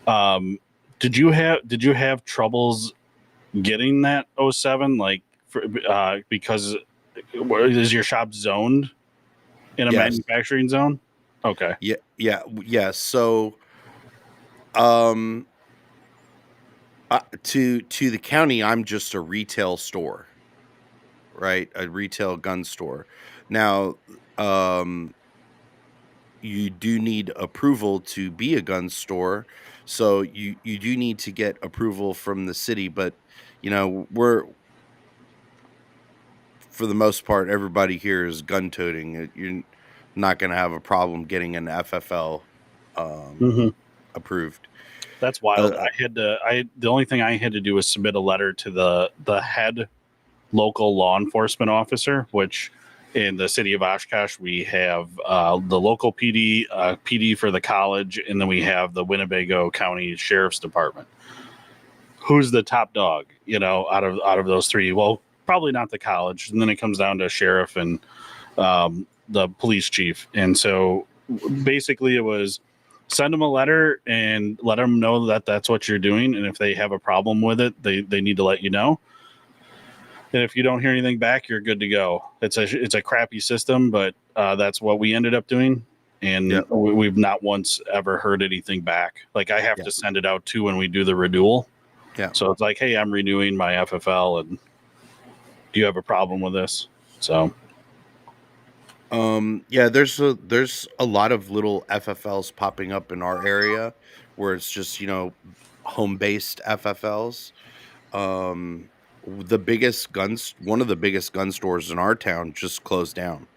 Did you have troubles getting that 07? Like, because is your shop zoned in a manufacturing zone? Okay. Yeah. So, to the county, I'm just a retail store, right? A retail gun store. Now, you do need approval to be a gun store, so you do need to get approval from the city. But we're, for the most part, everybody here is gun toting. You're not going to have a problem getting an FFL approved. That's wild. The only thing I had to do was submit a letter to the head local law enforcement officer, which in the city of Oshkosh, we have the local PD, PD for the college, and then we have the Winnebago County Sheriff's Department. Who's the top dog, out of those three? Well, probably not the college. And then it comes down to sheriff and the police chief. And so basically it was send them a letter and let them know that that's what you're doing. And if they have a problem with it, they need to let you know. And if you don't hear anything back, you're good to go. It's a crappy system, but that's what we ended up doing. And we've not once ever heard anything back. Like I have to send it out too when we do the renewal. Yeah. So it's like, hey, I'm renewing my FFL, and do you have a problem with this? So, there's a lot of little FFLs popping up in our area where it's just home based FFLs. One of the biggest gun stores in our town just closed down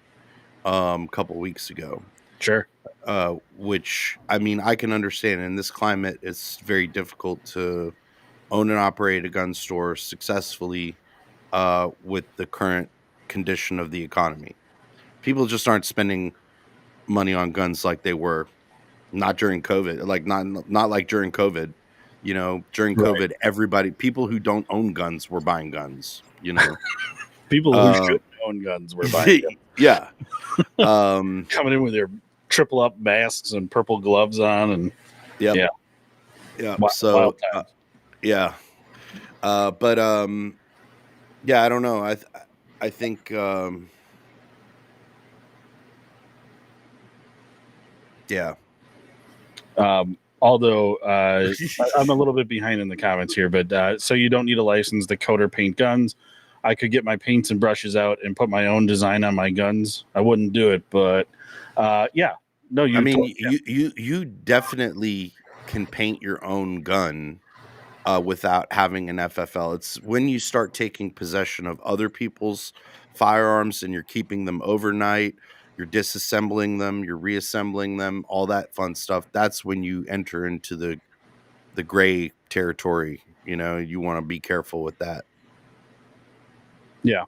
a couple weeks ago. Sure. Which, I mean, I can understand in this climate it's very difficult to own and operate a gun store successfully with the current condition of the economy. People just aren't spending money on guns like they were not during COVID, like not like during COVID. During Right. COVID, people who don't own guns were buying guns. People who Uh, should own guns were buying them, yeah. Um, coming in with their triple up masks and purple gloves on, and yep. yeah, Yeah. wild So, times. yeah. But yeah, I don't know. I think yeah. Although I'm a little bit behind in the comments here, but so you don't need a license to coat or paint guns. I could get my paints and brushes out and put my own design on my guns. I wouldn't do it, but yeah, no, I you mean, totally can. you definitely can paint your own gun without having an FFL. It's when you start taking possession of other people's firearms and you're keeping them overnight, you're disassembling them, you're reassembling them, all that fun stuff. That's when you enter into the gray territory. You want to be careful with that. Yeah.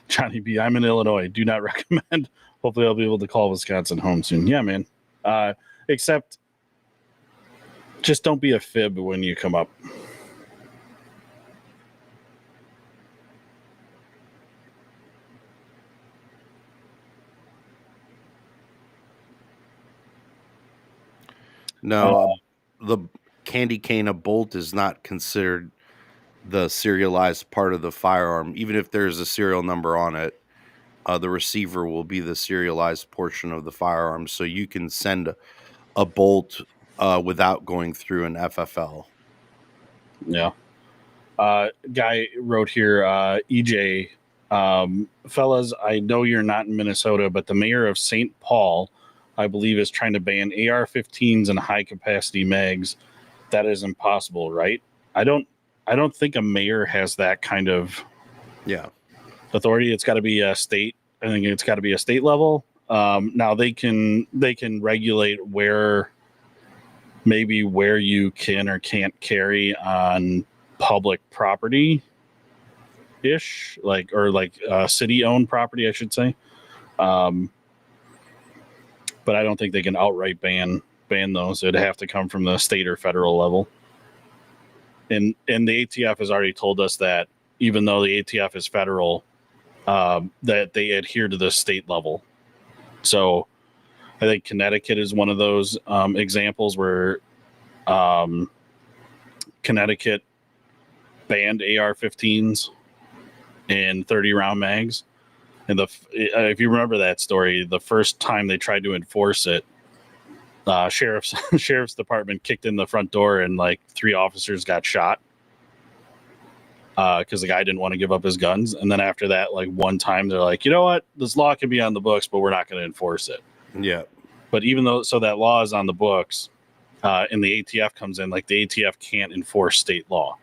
Johnny B, I'm in Illinois. Do not recommend. Hopefully, I'll be able to call Wisconsin home soon. Yeah, man. Except, just don't be a fib when you come up. No, the candy cane of bolt is not considered the serialized part of the firearm, even if there's a serial number on it. The receiver will be the serialized portion of the firearm, so you can send a bolt without going through an FFL. Yeah. Guy wrote here, EJ, fellas, I know you're not in Minnesota, but the mayor of St. Paul, I believe, is trying to ban AR-15s and high capacity mags. That is impossible, right? I don't think a mayor has that kind of authority. It's got to be a state. I think it's got to be a state level. Now they can regulate where you can or can't carry on public property ish, like city owned property, I should say. But I don't think they can outright ban those. It'd have to come from the state or federal level. And the ATF has already told us that even though the ATF is federal, that they adhere to the state level. So I think Connecticut is one of those examples where Connecticut banned AR-15s and 30 round mags. And if you remember that story, the first time they tried to enforce it, sheriff's department kicked in the front door and like 3 officers got shot because the guy didn't want to give up his guns. And then after that, like one time, they're like, you know what, this law can be on the books, but we're not going to enforce it. Yeah. But even though that law is on the books, and the ATF comes in, like the ATF can't enforce state law.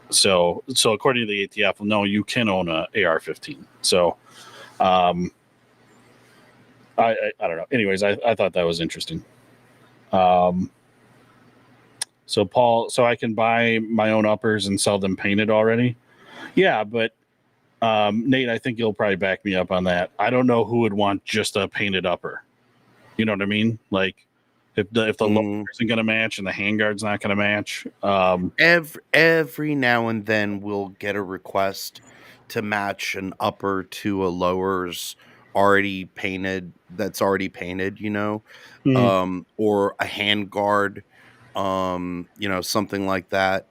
So according to the ATF, no, you can own a AR-15. So, I don't know. Anyways, I thought that was interesting. So Paul, so I can buy my own uppers and sell them painted already. Yeah, but Nate, I think you'll probably back me up on that. I don't know who would want just a painted upper. You know what I mean? Like if the lower isn't going to match and the handguard's not going to match. Every now and then we'll get a request to match an upper to a lower's already painted. That's already painted, or a handguard, something like that.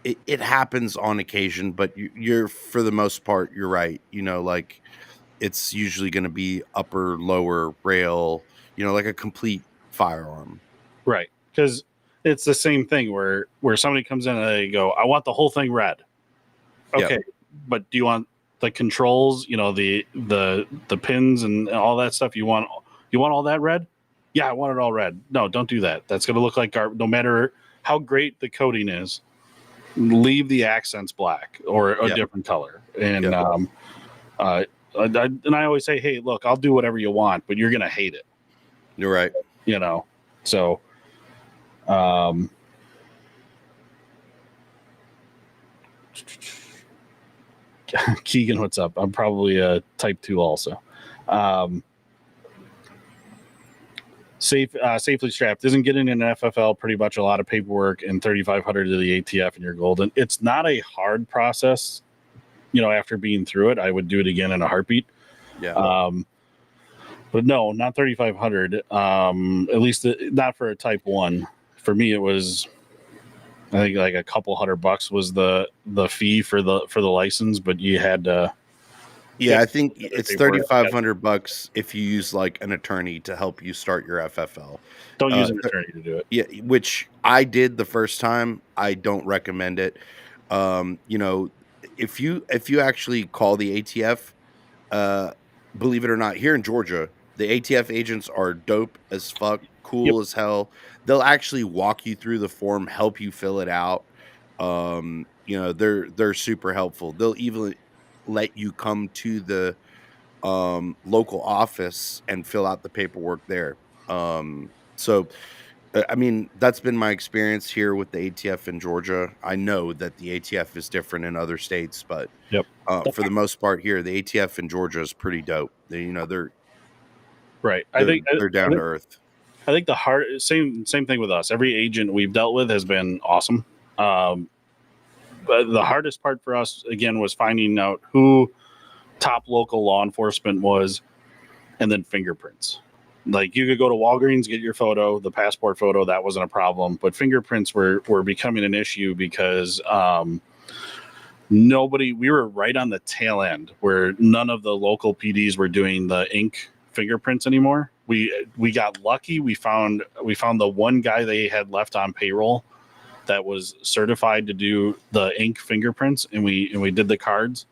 It happens on occasion, but you're for the most part, you're right. Like it's usually going to be upper, lower, rail, like a complete firearm. Right. Because it's the same thing where somebody comes in and they go, I want the whole thing red. Okay. Yep. But do you want the controls, the pins and all that stuff? You want all that red? Yeah, I want it all red. No, don't do that. That's going to look like garbage. No matter how great the coating is, leave the accents black or a different color. And and I always say, hey, look, I'll do whatever you want, but you're going to hate it. You're right. So, Keegan, what's up? I'm probably a type 2 also. Safely strapped isn't getting an FFL pretty much a lot of paperwork and 3,500 to the ATF and you're golden. It's not a hard process. After being through it, I would do it again in a heartbeat. Yeah. But no, not 3,500. At least not for a type 1. For me, it was, I think, like a couple $100 was the fee for the license, but you had to. Yeah, I think it's $3,500 if you use like an attorney to help you start your FFL. Don't use an attorney to do it. Yeah, which I did the first time. I don't recommend it. If you actually call the ATF, believe it or not, here in Georgia, the ATF agents are dope as fuck, cool as hell. They'll actually walk you through the form, help you fill it out. They're super helpful. They'll even let you come to the local office and fill out the paperwork there. I mean, that's been my experience here with the ATF in Georgia. I know that the ATF is different in other states, but for the most part here, the ATF in Georgia is pretty dope. They're right. They're down to earth. I think same thing with us. Every agent we've dealt with has been awesome. But the hardest part for us again was finding out who top local law enforcement was, and then fingerprints. Like you could go to Walgreens, get your photo, the passport photo, that wasn't a problem. But fingerprints were becoming an issue because we were right on the tail end where none of the local PDs were doing the ink fingerprints anymore. We got lucky. We found the one guy they had left on payroll that was certified to do the ink fingerprints, and we did the cards.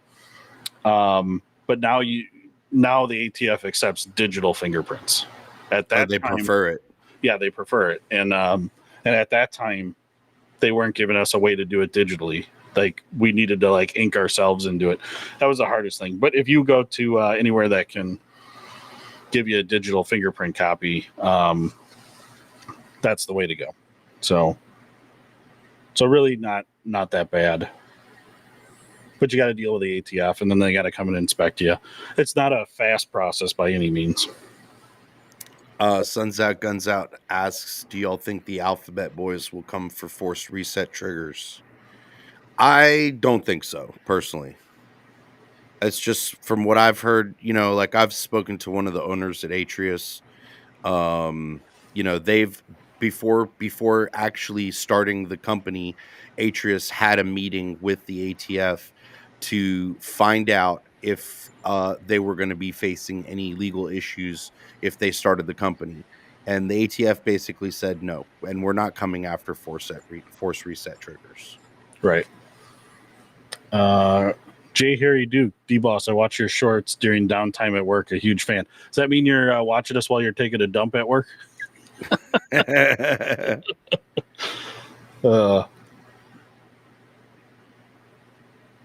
But now the ATF accepts digital fingerprints. At that they time, prefer it. Yeah, they prefer it. And at that time, they weren't giving us a way to do it digitally. Like we needed to like ink ourselves and do it. That was the hardest thing. But if you go to anywhere that can give you a digital fingerprint copy, that's the way to go. So really not that bad. But you got to deal with the ATF, and then they got to come and inspect you. It's not a fast process by any means. Suns Out Guns Out asks, do y'all think the Alphabet Boys will come for forced reset triggers? I don't think so, personally. It's just from what I've heard, like I've spoken to one of the owners at Atrius. They've before actually starting the company, Atrius had a meeting with the ATF to find out if they were going to be facing any legal issues if they started the company. And the ATF basically said no, and we're not coming after force reset triggers. Right. J. Harry Duke, D-Boss, I watch your shorts during downtime at work. A huge fan. Does that mean you're watching us while you're taking a dump at work?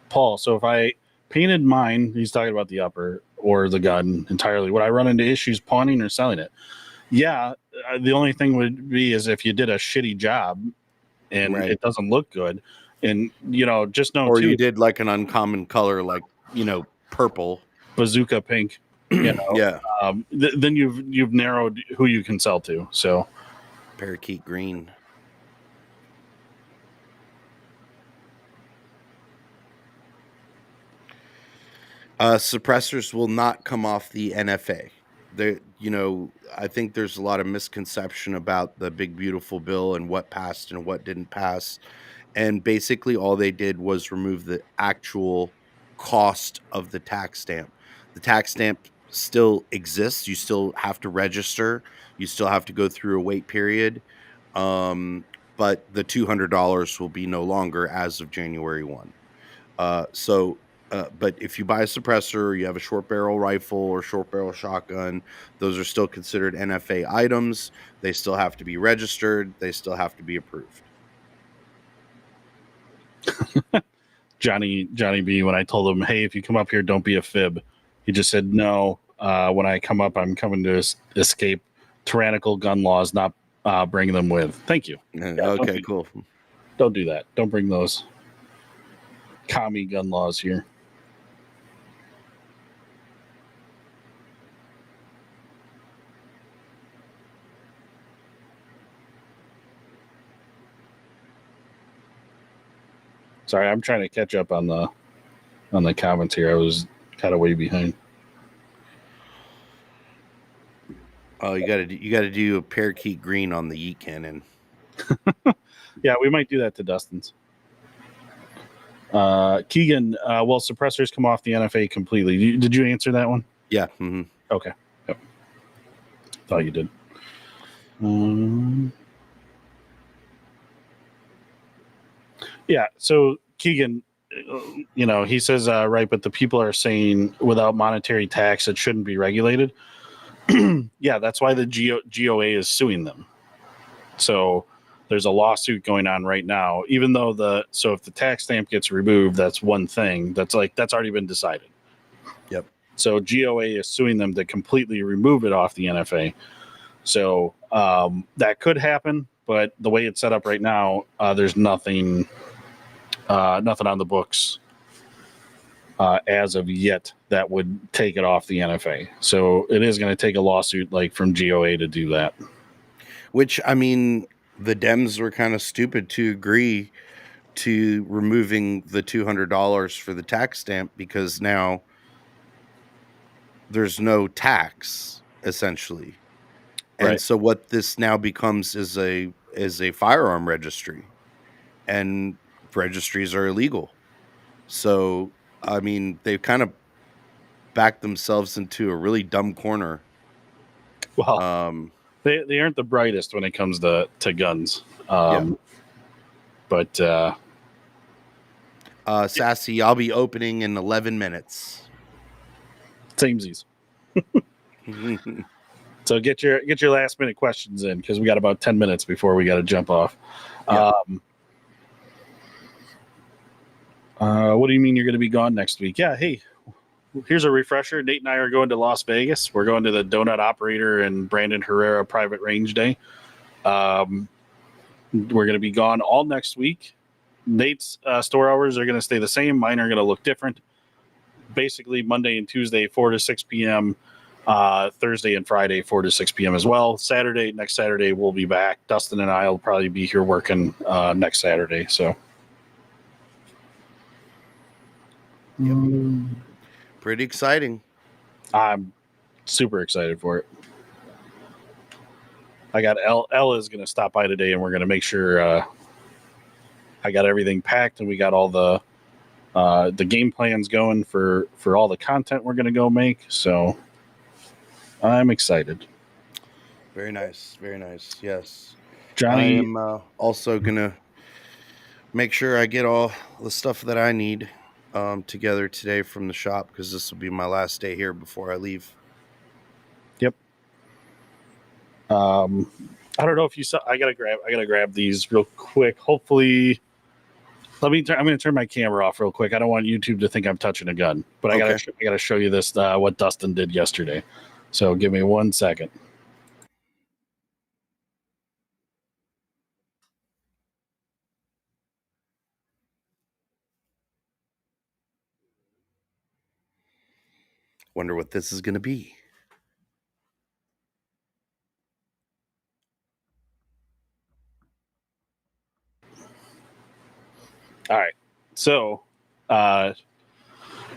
Paul, so if I painted mine, he's talking about the upper or the gun entirely, would I run into issues pawning or selling it? Yeah, the only thing would be is if you did a shitty job and it doesn't look good. And, just know, or you did like an uncommon color, like, purple. Bazooka pink. Yeah. Then you've narrowed who you can sell to. So parakeet green. Suppressors will not come off the NFA. I think there's a lot of misconception about the big beautiful bill and what passed and what didn't pass. And basically all they did was remove the actual cost of the tax stamp. The tax stamp still exists. You still have to register. You still have to go through a wait period. But the $200 will be no longer as of January 1. But if you buy a suppressor, you have a short barrel rifle or short barrel shotgun, those are still considered NFA items. They still have to be registered. They still have to be approved. Johnny B, when I told him, hey, if you come up here, don't be a fib, he just said, no, when I come up, I'm coming to escape tyrannical gun laws, not bring them with. Thank you. Okay, cool. Don't do that. Don't bring those. commie gun laws here. Sorry, I'm trying to catch up on the comments here. I was kind of way behind. Oh, you gotta do a parakeet green on the yeet cannon. Yeah, we might do that to Dustin's. Keegan, well, suppressors come off the NFA completely. Did you answer that one? Yeah. Okay. Yep. Thought you did. Yeah. So Keegan, he says, right, but the people are saying without monetary tax, it shouldn't be regulated. Yeah, that's why the GOA is suing them. So there's a lawsuit going on right now, even though if the tax stamp gets removed, that's one thing that's already been decided. Yep. So GOA is suing them to completely remove it off the NFA. So that could happen, but the way it's set up right now, there's nothing on the books as of yet that would take it off the NFA. So it is going to take a lawsuit like from GOA to do that. Which, I mean, the Dems were kind of stupid to agree to removing the $200 for the tax stamp because now there's no tax essentially. And Right. so what this now becomes is a firearm registry, and registries are illegal. So, I mean, they've kind of backed themselves into a really dumb corner. Well, they aren't the brightest when it comes to guns. Yeah. But Sassy, I'll be opening in 11 minutes. samesies. So get your last minute questions in because we got about 10 minutes before we got to jump off. Yeah. What do you mean you're going to be gone next week? Yeah. Hey, here's a refresher. Nate and I are going to Las Vegas. We're going to the Donut Operator and Brandon Herrera Private Range Day. We're going to be gone all next week. Nate's store hours are going to stay the same. Mine are going to look different. Basically, Monday and Tuesday, 4 to 6 p.m. Thursday and Friday, 4 to 6 p.m. as well. Next Saturday, we'll be back. Dustin and I will probably be here working next Saturday. So, yep. Pretty exciting. I'm super excited for it. I got Ella is going to stop by today, and we're going to make sure I got everything packed, and we got all the game plans going for all the content we're going to go make. So I'm excited. Very nice. Very nice. Yes. Johnny, I am also going to make sure I get all the stuff that I need together today from the shop because this will be my last day here before I leave. Yep. I don't know if you saw. I gotta grab these real quick. Hopefully, I'm going to turn my camera off real quick. I don't want YouTube to think I'm touching a gun, but I gotta show you this what Dustin did yesterday. So give me 1 second. Wonder what this is going to be. All right. So,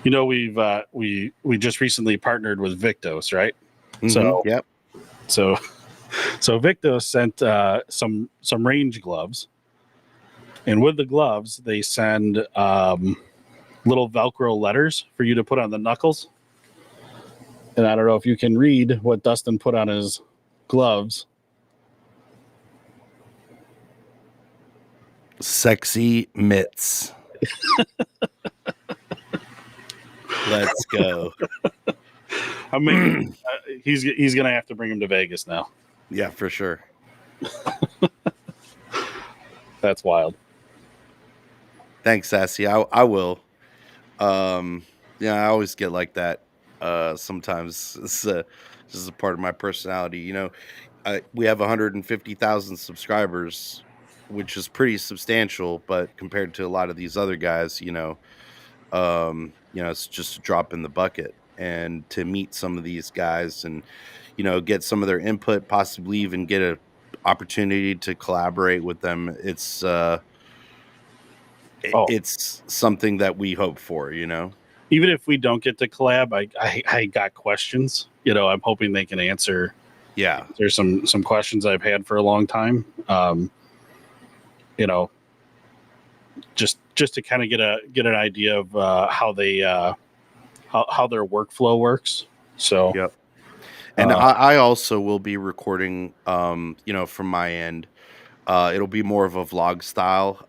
we've we just recently partnered with Victos, right? Mm-hmm. So, yep. So Victos sent some range gloves, and with the gloves, they send little Velcro letters for you to put on the knuckles. And I don't know if you can read what Dustin put on his gloves. Sexy mitts. Let's go. I'm making, he's gonna have to bring him to Vegas now. Yeah, for sure. That's wild. Thanks, Sassy. I will. Yeah, I always get like that. Sometimes this is a part of my personality. We have 150,000 subscribers, which is pretty substantial, but compared to a lot of these other guys, it's just a drop in the bucket. And to meet some of these guys and, get some of their input, possibly even get a opportunity to collaborate with them, Oh, it's something that we hope for, even if we don't get to collab, I got questions. I'm hoping they can answer. Yeah. There's some questions I've had for a long time. You know, just to kind of get an idea of how they how their workflow works. So, Yep. And I also will be recording, from my end. It'll be more of a vlog style,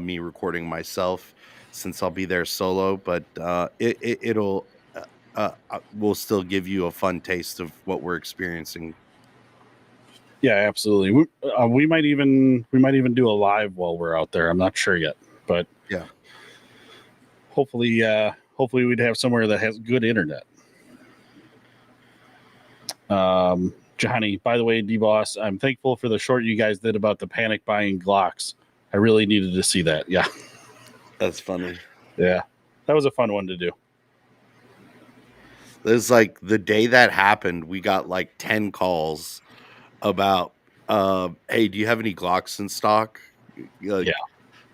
me recording myself since I'll be there solo, but it'll will still give you a fun taste of what we're experiencing. yeah, absolutely. We might even do a live while we're out there. I'm not sure yet, but Yeah. hopefully we'd have somewhere that has good internet. Johnny, by the way, D-Boss, I'm thankful for the short you guys did about the panic buying Glocks. I really needed to see that. Yeah. That's funny. Yeah. That was a fun one to do. It was like the day that happened, we got like 10 calls about, hey, do you have any Glocks in stock? Like, Yeah.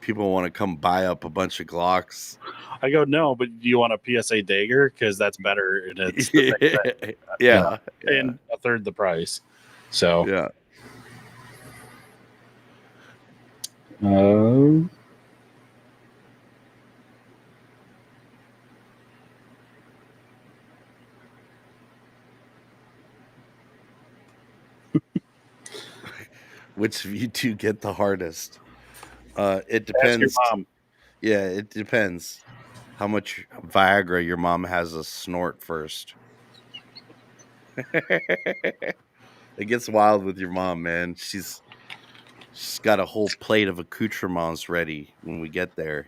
people want to come buy up a bunch of Glocks. I go, no, but do you want a PSA dagger? Because that's better and it's the same thing. Yeah. And a third the price. So Yeah. Which of you two get the hardest? It depends. Ask your mom. Yeah, it depends how much Viagra your mom has a snort first. It gets wild with your mom, man. She's got a whole plate of accoutrements ready when we get there.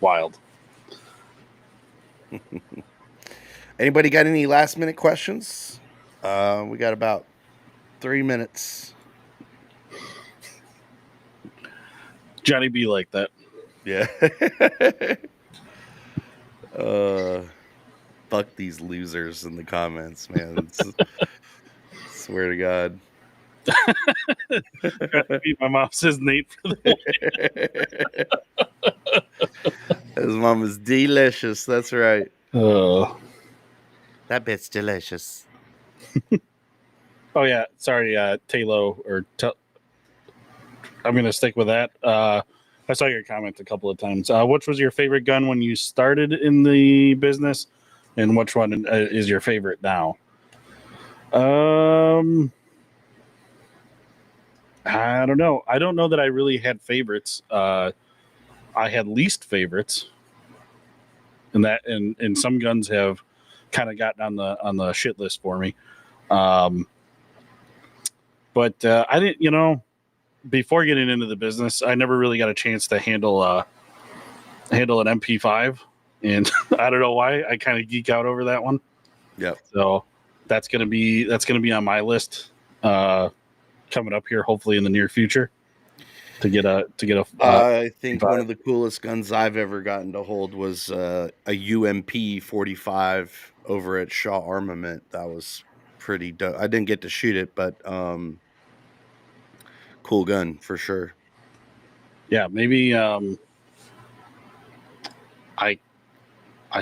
Wild. Anybody got any last minute questions? We got about 3 minutes. Johnny be like that. Yeah. Fuck these losers in the comments, man. Swear to God. My mom says Nate for the His mom is delicious. That's right. That bit's delicious. Oh yeah, sorry, Talo I'm gonna stick with that. I saw your comment a couple of times. Which was your favorite gun when you started in the business, and which one is your favorite now? I don't know. I don't know that I really had favorites. I had least favorites, and some guns have kind of gotten on the shit list for me. But I didn't, before getting into the business, I never really got a chance to handle an MP5, and I don't know why. I kind of geek out over that one. Yep. So that's gonna be on my list coming up here, hopefully in the near future, to get a. I think MP5. one of the coolest guns I've ever gotten to hold was a UMP 45 over at Shaw Armament. That was pretty dope. I didn't get to shoot it, but cool gun for sure. Yeah, maybe. I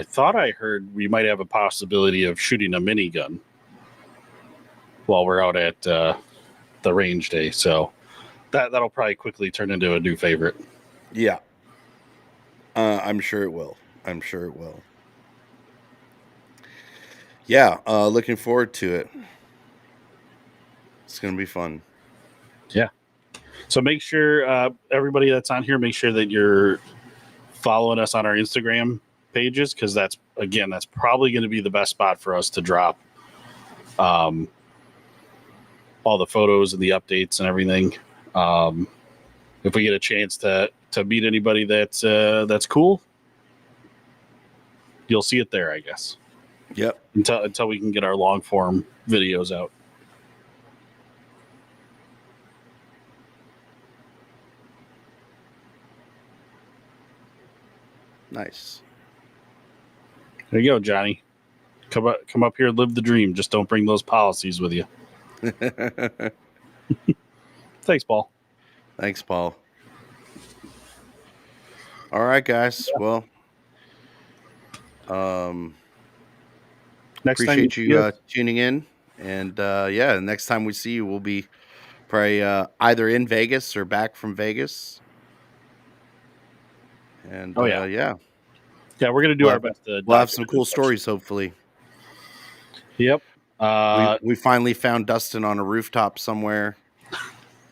thought I heard we might have a possibility of shooting a minigun while we're out at the range day. So that'll probably quickly turn into a new favorite. Yeah. I'm sure it will. Yeah, looking forward to it. It's gonna be fun. Yeah. So make sure everybody that's on here, make sure that you're following us on our Instagram pages, because that's probably going to be the best spot for us to drop all the photos and the updates and everything. If we get a chance to meet anybody that's cool, you'll see it there, I guess. Yep. Until we can get our long form videos out. Nice. There you go, Johnny. Come up here, live the dream. Just don't bring those policies with you. Thanks, Paul. Thanks, Paul. All right, guys. Yeah. Well, next appreciate time you tuning in. And yeah, next time we see you, we'll be probably either in Vegas or back from Vegas. And yeah, we're gonna do our best. We'll have some cool stories, hopefully. Yep. We finally found Dustin on a rooftop somewhere.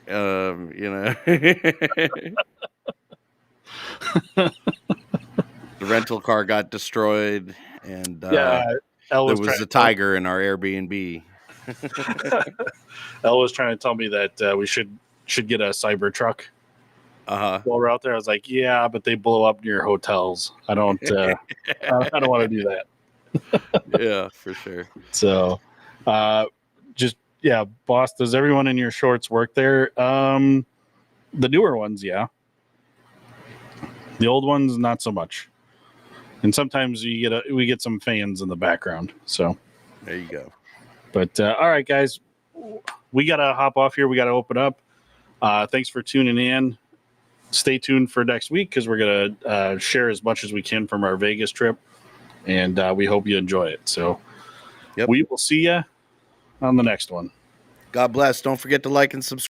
The rental car got destroyed, and there was a tiger in our Airbnb. Elle was trying to tell me that we should get a cyber truck. While we're out there, I was like, yeah, but they blow up near hotels. I don't I don't want to do that. Yeah, for sure. So boss, does everyone in your shorts work there? The newer ones, yeah. The old ones, not so much. And sometimes we get some fans in the background. So there you go. But all right, guys, we gotta hop off here. We gotta open up. Thanks for tuning in. Stay tuned for next week because we're gonna share as much as we can from our Vegas trip, and we hope you enjoy it. So we will see you on the next one. God bless. Don't forget to like and subscribe.